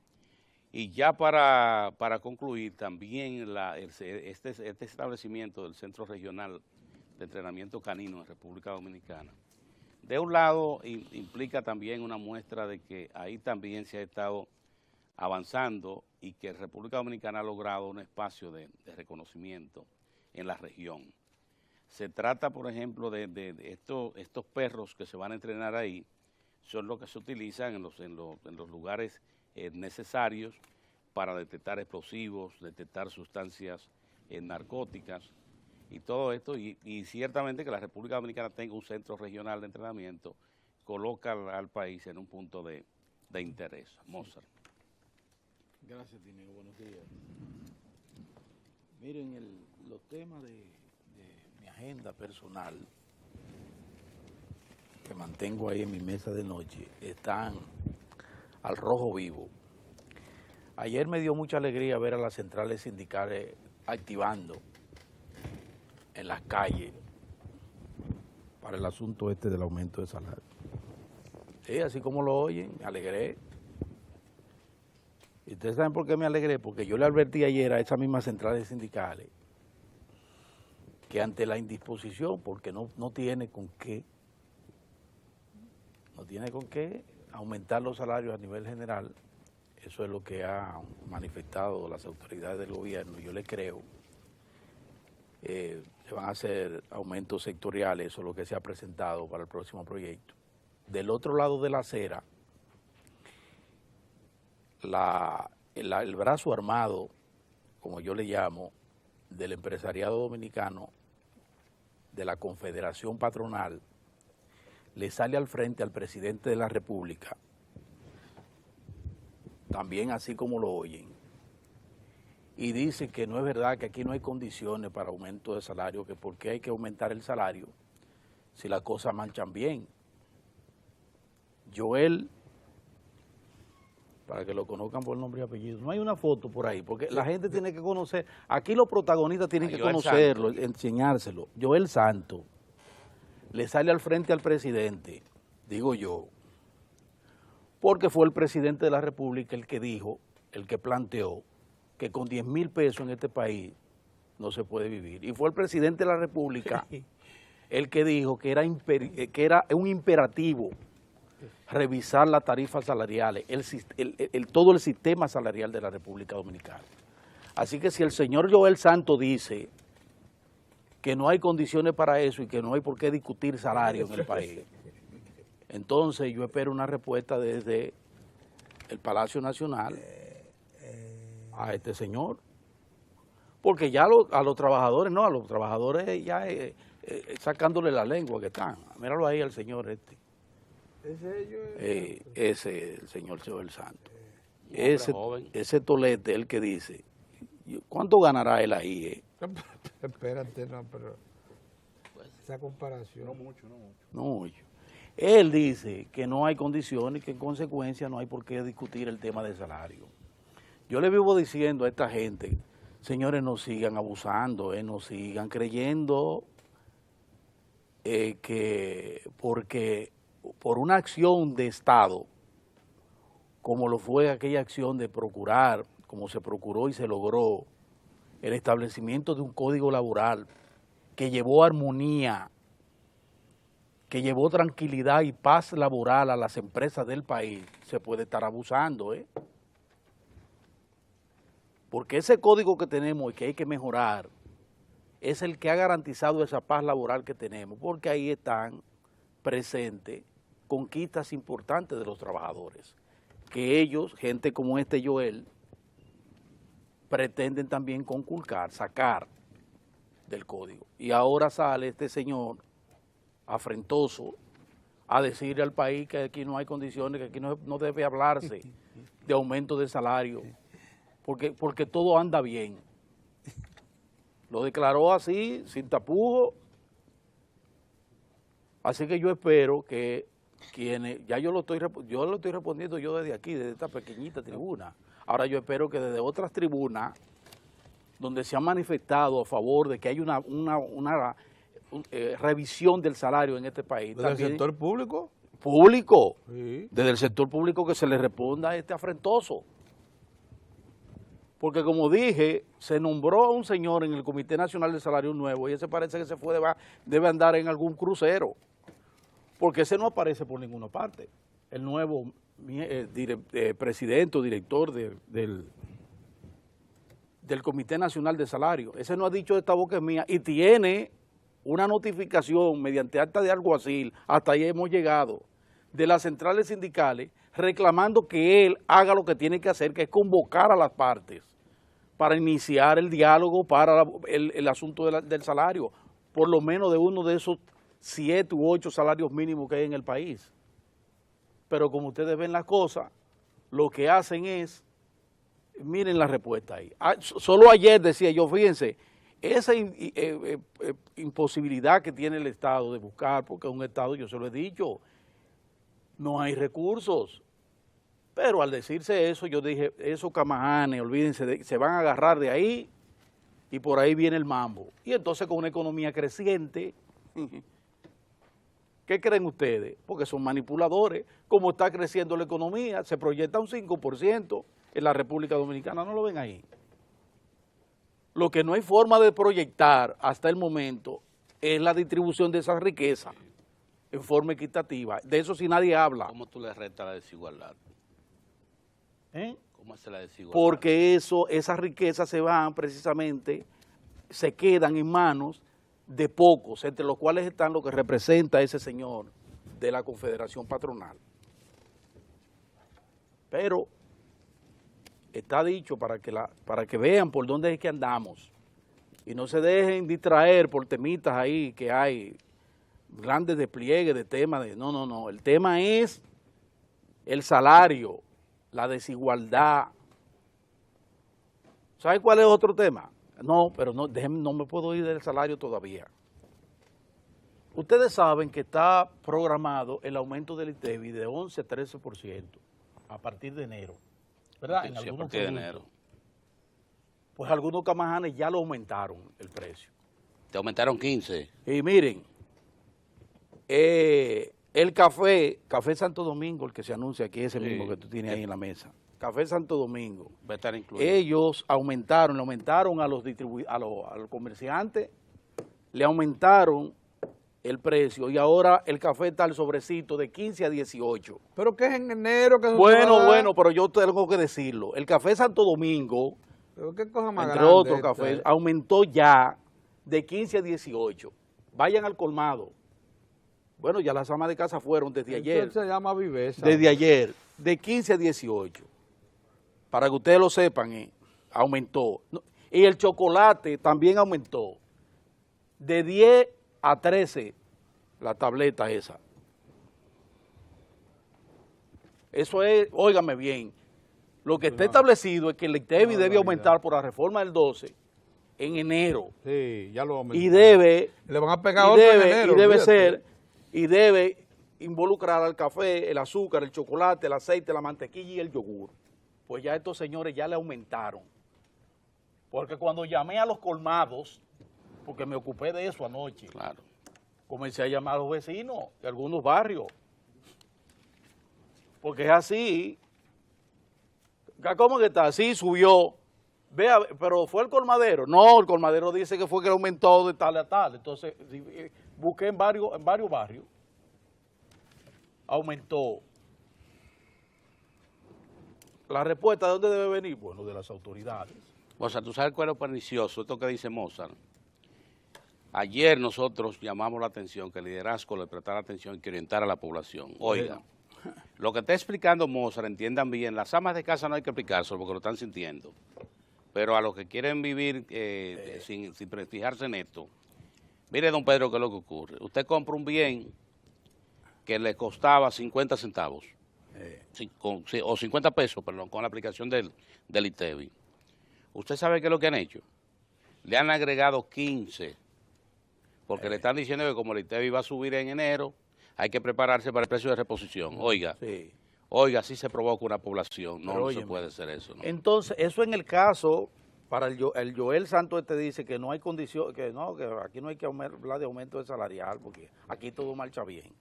Y ya para concluir, también este establecimiento del Centro Regional de Entrenamiento Canino en República Dominicana, de un lado implica también una muestra de que ahí también se ha estado avanzando y que República Dominicana ha logrado un espacio de reconocimiento en la región. Se trata, por ejemplo, de estos perros que se van a entrenar ahí, son los que se utilizan en los lugares necesarios para detectar explosivos, detectar sustancias narcóticas y todo esto, y ciertamente que la República Dominicana tenga un centro regional de entrenamiento coloca al país en un punto de interés. Mozart. Gracias, Tineo. Buenos días. Miren, los temas de mi agenda personal que mantengo ahí en mi mesa de noche están al rojo vivo. Ayer me dio mucha alegría ver a las centrales sindicales activando en las calles para el asunto del aumento de salario. Sí, así como lo oyen, me alegré. ¿Y ustedes saben por qué me alegré? Porque yo le advertí ayer a esas mismas centrales sindicales que ante la indisposición, porque no tiene con qué aumentar los salarios a nivel general, eso es lo que han manifestado las autoridades del gobierno, yo le creo, se van a hacer aumentos sectoriales, eso es lo que se ha presentado para el próximo proyecto. Del otro lado de la acera, el brazo armado, como yo le llamo, del empresariado dominicano, de la Confederación Patronal, le sale al frente al presidente de la República, también así como lo oyen, y dice que no es verdad, que aquí no hay condiciones para aumento de salario, que por qué hay que aumentar el salario si las cosas marchan bien. Joel, para que lo conozcan por nombre y apellido, no hay una foto por ahí, porque la gente tiene que conocer, aquí los protagonistas tienen que conocerlo, enseñárselo. Joel Santos le sale al frente al presidente, digo yo, porque fue el presidente de la República el que dijo, el que planteó que con 10,000 pesos en este país no se puede vivir. Y fue el presidente de la República el que dijo que era un imperativo revisar las tarifas salariales, todo el sistema salarial de la República Dominicana. Así que si el señor Joel Santos dice que no hay condiciones para eso y que no hay por qué discutir salario en el país, entonces yo espero una respuesta desde el Palacio Nacional a este señor, porque ya a los trabajadores ya sacándole la lengua que están. Míralo ahí al señor este. Ese es el señor Joel Santos. Ese tolete, el que dice, ¿cuánto ganará él ahí? Espérate, no, pero esa comparación. No mucho. Él dice que no hay condiciones y que en consecuencia no hay por qué discutir el tema de salario. Yo le vivo diciendo a esta gente, señores, no sigan abusando, no sigan creyendo que porque por una acción de Estado, como lo fue aquella acción de procurar, como se procuró y se logró, el establecimiento de un código laboral que llevó armonía, que llevó tranquilidad y paz laboral a las empresas del país, se puede estar abusando, porque ese código que tenemos y que hay que mejorar es el que ha garantizado esa paz laboral que tenemos, porque ahí están presentes conquistas importantes de los trabajadores, que ellos, gente como este Joel, pretenden también conculcar, sacar del código. Y ahora sale este señor afrentoso a decirle al país que aquí no hay condiciones, que aquí no debe hablarse de aumento de salario, porque todo anda bien. Lo declaró así, sin tapujos. Así que yo espero que quienes, ya yo lo estoy respondiendo yo desde aquí, desde esta pequeñita tribuna. Ahora yo espero que desde otras tribunas, donde se han manifestado a favor de que hay una revisión del salario en este país. ¿Desde el sector público? Público. Sí. Desde el sector público, que se le responda a este afrentoso. Porque como dije, se nombró a un señor en el Comité Nacional de Salario Nuevo y ese parece que se fue, debe andar en algún crucero, porque ese no aparece por ninguna parte. El nuevo presidente o director del Comité Nacional de Salario, ese no ha dicho esta boca es mía y tiene una notificación mediante acta de alguacil, hasta ahí hemos llegado, de las centrales sindicales reclamando que él haga lo que tiene que hacer, que es convocar a las partes para iniciar el diálogo para el asunto del salario, por lo menos de uno de esos 7 u 8 salarios mínimos que hay en el país. Pero como ustedes ven las cosas, lo que hacen es, miren la respuesta ahí. Solo ayer decía yo, fíjense, esa imposibilidad que tiene el Estado de buscar, porque es un Estado, yo se lo he dicho, no hay recursos. Pero al decirse eso, yo dije, esos camajanes, olvídense, se van a agarrar de ahí y por ahí viene el mambo. Y entonces con una economía creciente, ¿Qué creen ustedes? Porque son manipuladores. Como está creciendo la economía, se proyecta un 5% en la República Dominicana, ¿no lo ven ahí? Lo que no hay forma de proyectar hasta el momento es la distribución de esa riqueza en forma equitativa. De eso sí nadie habla. ¿Cómo tú le restas la desigualdad? ¿Cómo hace la desigualdad? Porque esas riquezas se van precisamente, se quedan en manos de pocos, entre los cuales están lo que representa ese señor de la Confederación Patronal. Pero está dicho para que vean por dónde es que andamos y no se dejen distraer por temitas ahí que hay grandes despliegues de temas. No, el tema es el salario, la desigualdad. ¿Sabe cuál es otro tema? No, pero no me puedo ir del salario todavía. Ustedes saben que está programado el aumento del ITEVI de 11 a 13% a partir de enero, ¿verdad? Sí, a partir de enero. Pues algunos camajanes ya lo aumentaron el precio. Te aumentaron 15. Y miren, el café Santo Domingo, el que se anuncia aquí, ese mismo que tú tienes ahí en la mesa, Café Santo Domingo, va a estar incluido. Ellos le aumentaron a los comerciantes, le aumentaron el precio y ahora el café está al sobrecito de 15 a 18. ¿Pero qué es en enero? Que Bueno, pero yo tengo que decirlo. El Café Santo Domingo, ¿pero qué cosa más entre grande otros cafés, aumentó ya de 15 a 18. Vayan al colmado. Bueno, ya las amas de casa fueron desde ayer. Se llama Viveza. Desde ayer, de 15 a 18. Para que ustedes lo sepan, aumentó. Y el chocolate también aumentó. De 10 a 13, la tableta esa. Eso es, óigame bien, lo que está establecido es que el ITEVI debe aumentar por la reforma del 12 en enero. Sí, ya lo aumentó. Y debe, le van a pegar otro en enero. Y debe involucrar al café, el azúcar, el chocolate, el aceite, la mantequilla y el yogur. Pues ya estos señores ya le aumentaron. Porque cuando llamé a los colmados, porque me ocupé de eso anoche, claro, comencé a llamar a los vecinos de algunos barrios. Porque es así. ¿Cómo que está? Sí, subió. Vea, pero ¿fue el colmadero? No, el colmadero dice que fue que aumentó de tal a tal. Entonces, busqué en varios barrios. Aumentó. La respuesta, ¿de dónde debe venir? Bueno, de las autoridades. O sea, ¿tú sabes cuál es lo pernicioso? Esto que dice Mozart. Ayer nosotros llamamos la atención, que el liderazgo le prestara atención y que orientara a la población. Oiga, lo que está explicando Mozart, entiendan bien, las amas de casa no hay que explicárselo porque lo están sintiendo. Pero a los que quieren vivir sin fijarse en esto, mire, don Pedro, qué es lo que ocurre. Usted compra un bien que le costaba 50 centavos, o 50 pesos, perdón, con la aplicación del ITEVI. ¿Usted sabe qué es lo que han hecho? Le han agregado 15, porque le están diciendo que como el ITEVI va a subir en enero, hay que prepararse para el precio de reposición. Oiga, así se provoca una población, no se puede hacer eso. ¿No? Entonces, eso en el caso, para el Joel Santos dice que no hay condición, que aquí no hay que hablar de aumento de salarial, porque aquí todo marcha bien,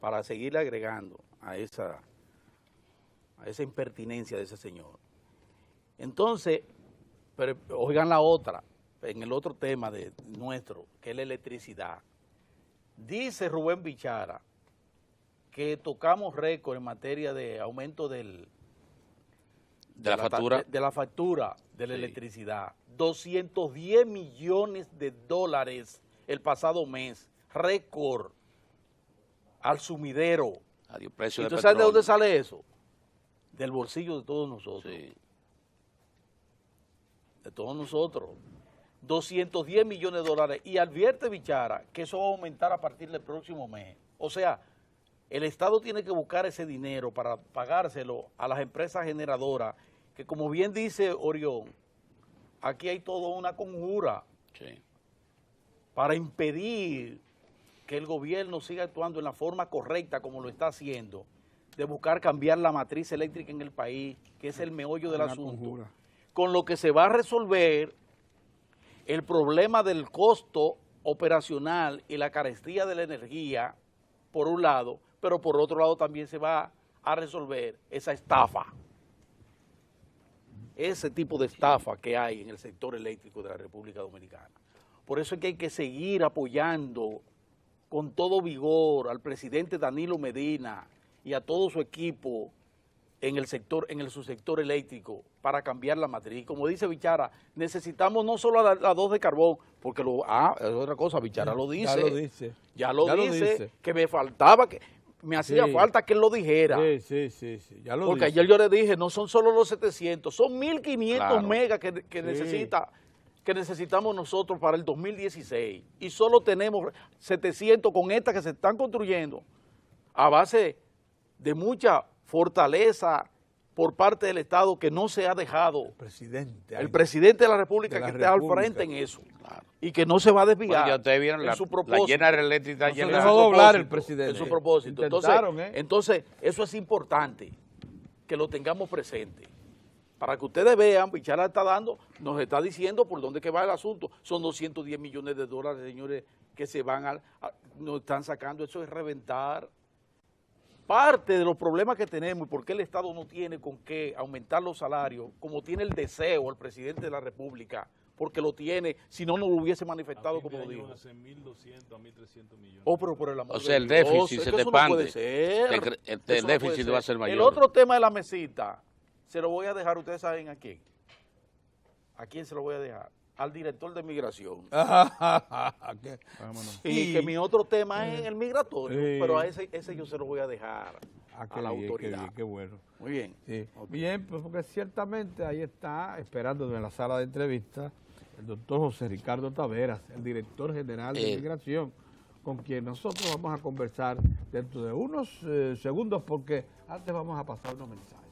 para seguirle agregando a esa impertinencia de ese señor. Entonces, pero oigan la otra, en el otro tema de nuestro, que es la electricidad. Dice Rubén Bichara que tocamos récord en materia de aumento de la factura de la electricidad. 210 millones de dólares el pasado mes, récord al sumidero. Adiós, precio ¿Y de tú sabes de petróleo. dónde sale eso? Del bolsillo de todos nosotros. Sí. De todos nosotros. 210 millones de dólares. Y advierte Bichara que eso va a aumentar a partir del próximo mes. O sea, el Estado tiene que buscar ese dinero para pagárselo a las empresas generadoras, que como bien dice Orión, aquí hay toda una conjura para impedir que el gobierno siga actuando en la forma correcta como lo está haciendo, de buscar cambiar la matriz eléctrica en el país, que es el meollo del asunto. Conjura. Con lo que se va a resolver el problema del costo operacional y la carestía de la energía por un lado, pero por otro lado también se va a resolver esa estafa, ese tipo de estafa que hay en el sector eléctrico de la República Dominicana. Por eso es que hay que seguir apoyando con todo vigor al presidente Danilo Medina y a todo su equipo en el subsector eléctrico para cambiar la matriz. Y como dice Bichara, necesitamos no solo la 2 de carbón, porque es otra cosa, Bichara lo dice. Ya lo dice, que me faltaba, que me hacía falta que él lo dijera. Sí, ya lo porque dice. ayer yo le dije, no son solo los 700, son 1.500 Claro. megas que necesitamos nosotros para el 2016. Y solo tenemos 700 con estas que se están construyendo a base de mucha fortaleza por parte del Estado que no se ha dejado. El presidente de la República que está al frente en eso. Claro. Y que no se va a desviar. Bueno, ya ustedes vieron en la su propósito. General Electric está No se llena dejó de doblar el propósito. presidente. En su propósito. Intentaron, Entonces, eso es importante, que lo tengamos presente. Para que ustedes vean, Bichara nos está diciendo por dónde que va el asunto. Son 210 millones de dólares, señores, que se van nos están sacando. Eso es reventar. Parte de los problemas que tenemos y por qué el Estado no tiene con qué aumentar los salarios, como tiene el deseo el presidente de la República, porque lo tiene, si no, no lo hubiese manifestado como lo dijo. 1.200 a 1.300 millones. Oh, pero por el amor O sea, el de Dios, déficit es se que te eso no puede expande. ser. El Eso no déficit puede va a ser. ser mayor. El otro tema de la mesita, se lo voy a dejar, ustedes saben a quién. ¿A quién se lo voy a dejar? Al director de migración. Vámonos. Y que mi otro tema es el migratorio, Sí. pero a ese yo se lo voy a dejar a la autoridad. Qué bueno. Muy bien. Sí. Ok. Bien, pues porque ciertamente ahí está, esperando en la sala de entrevista, el doctor José Ricardo Taveras, el director general de Migración, con quien nosotros vamos a conversar dentro de unos segundos, porque antes vamos a pasar unos mensajes.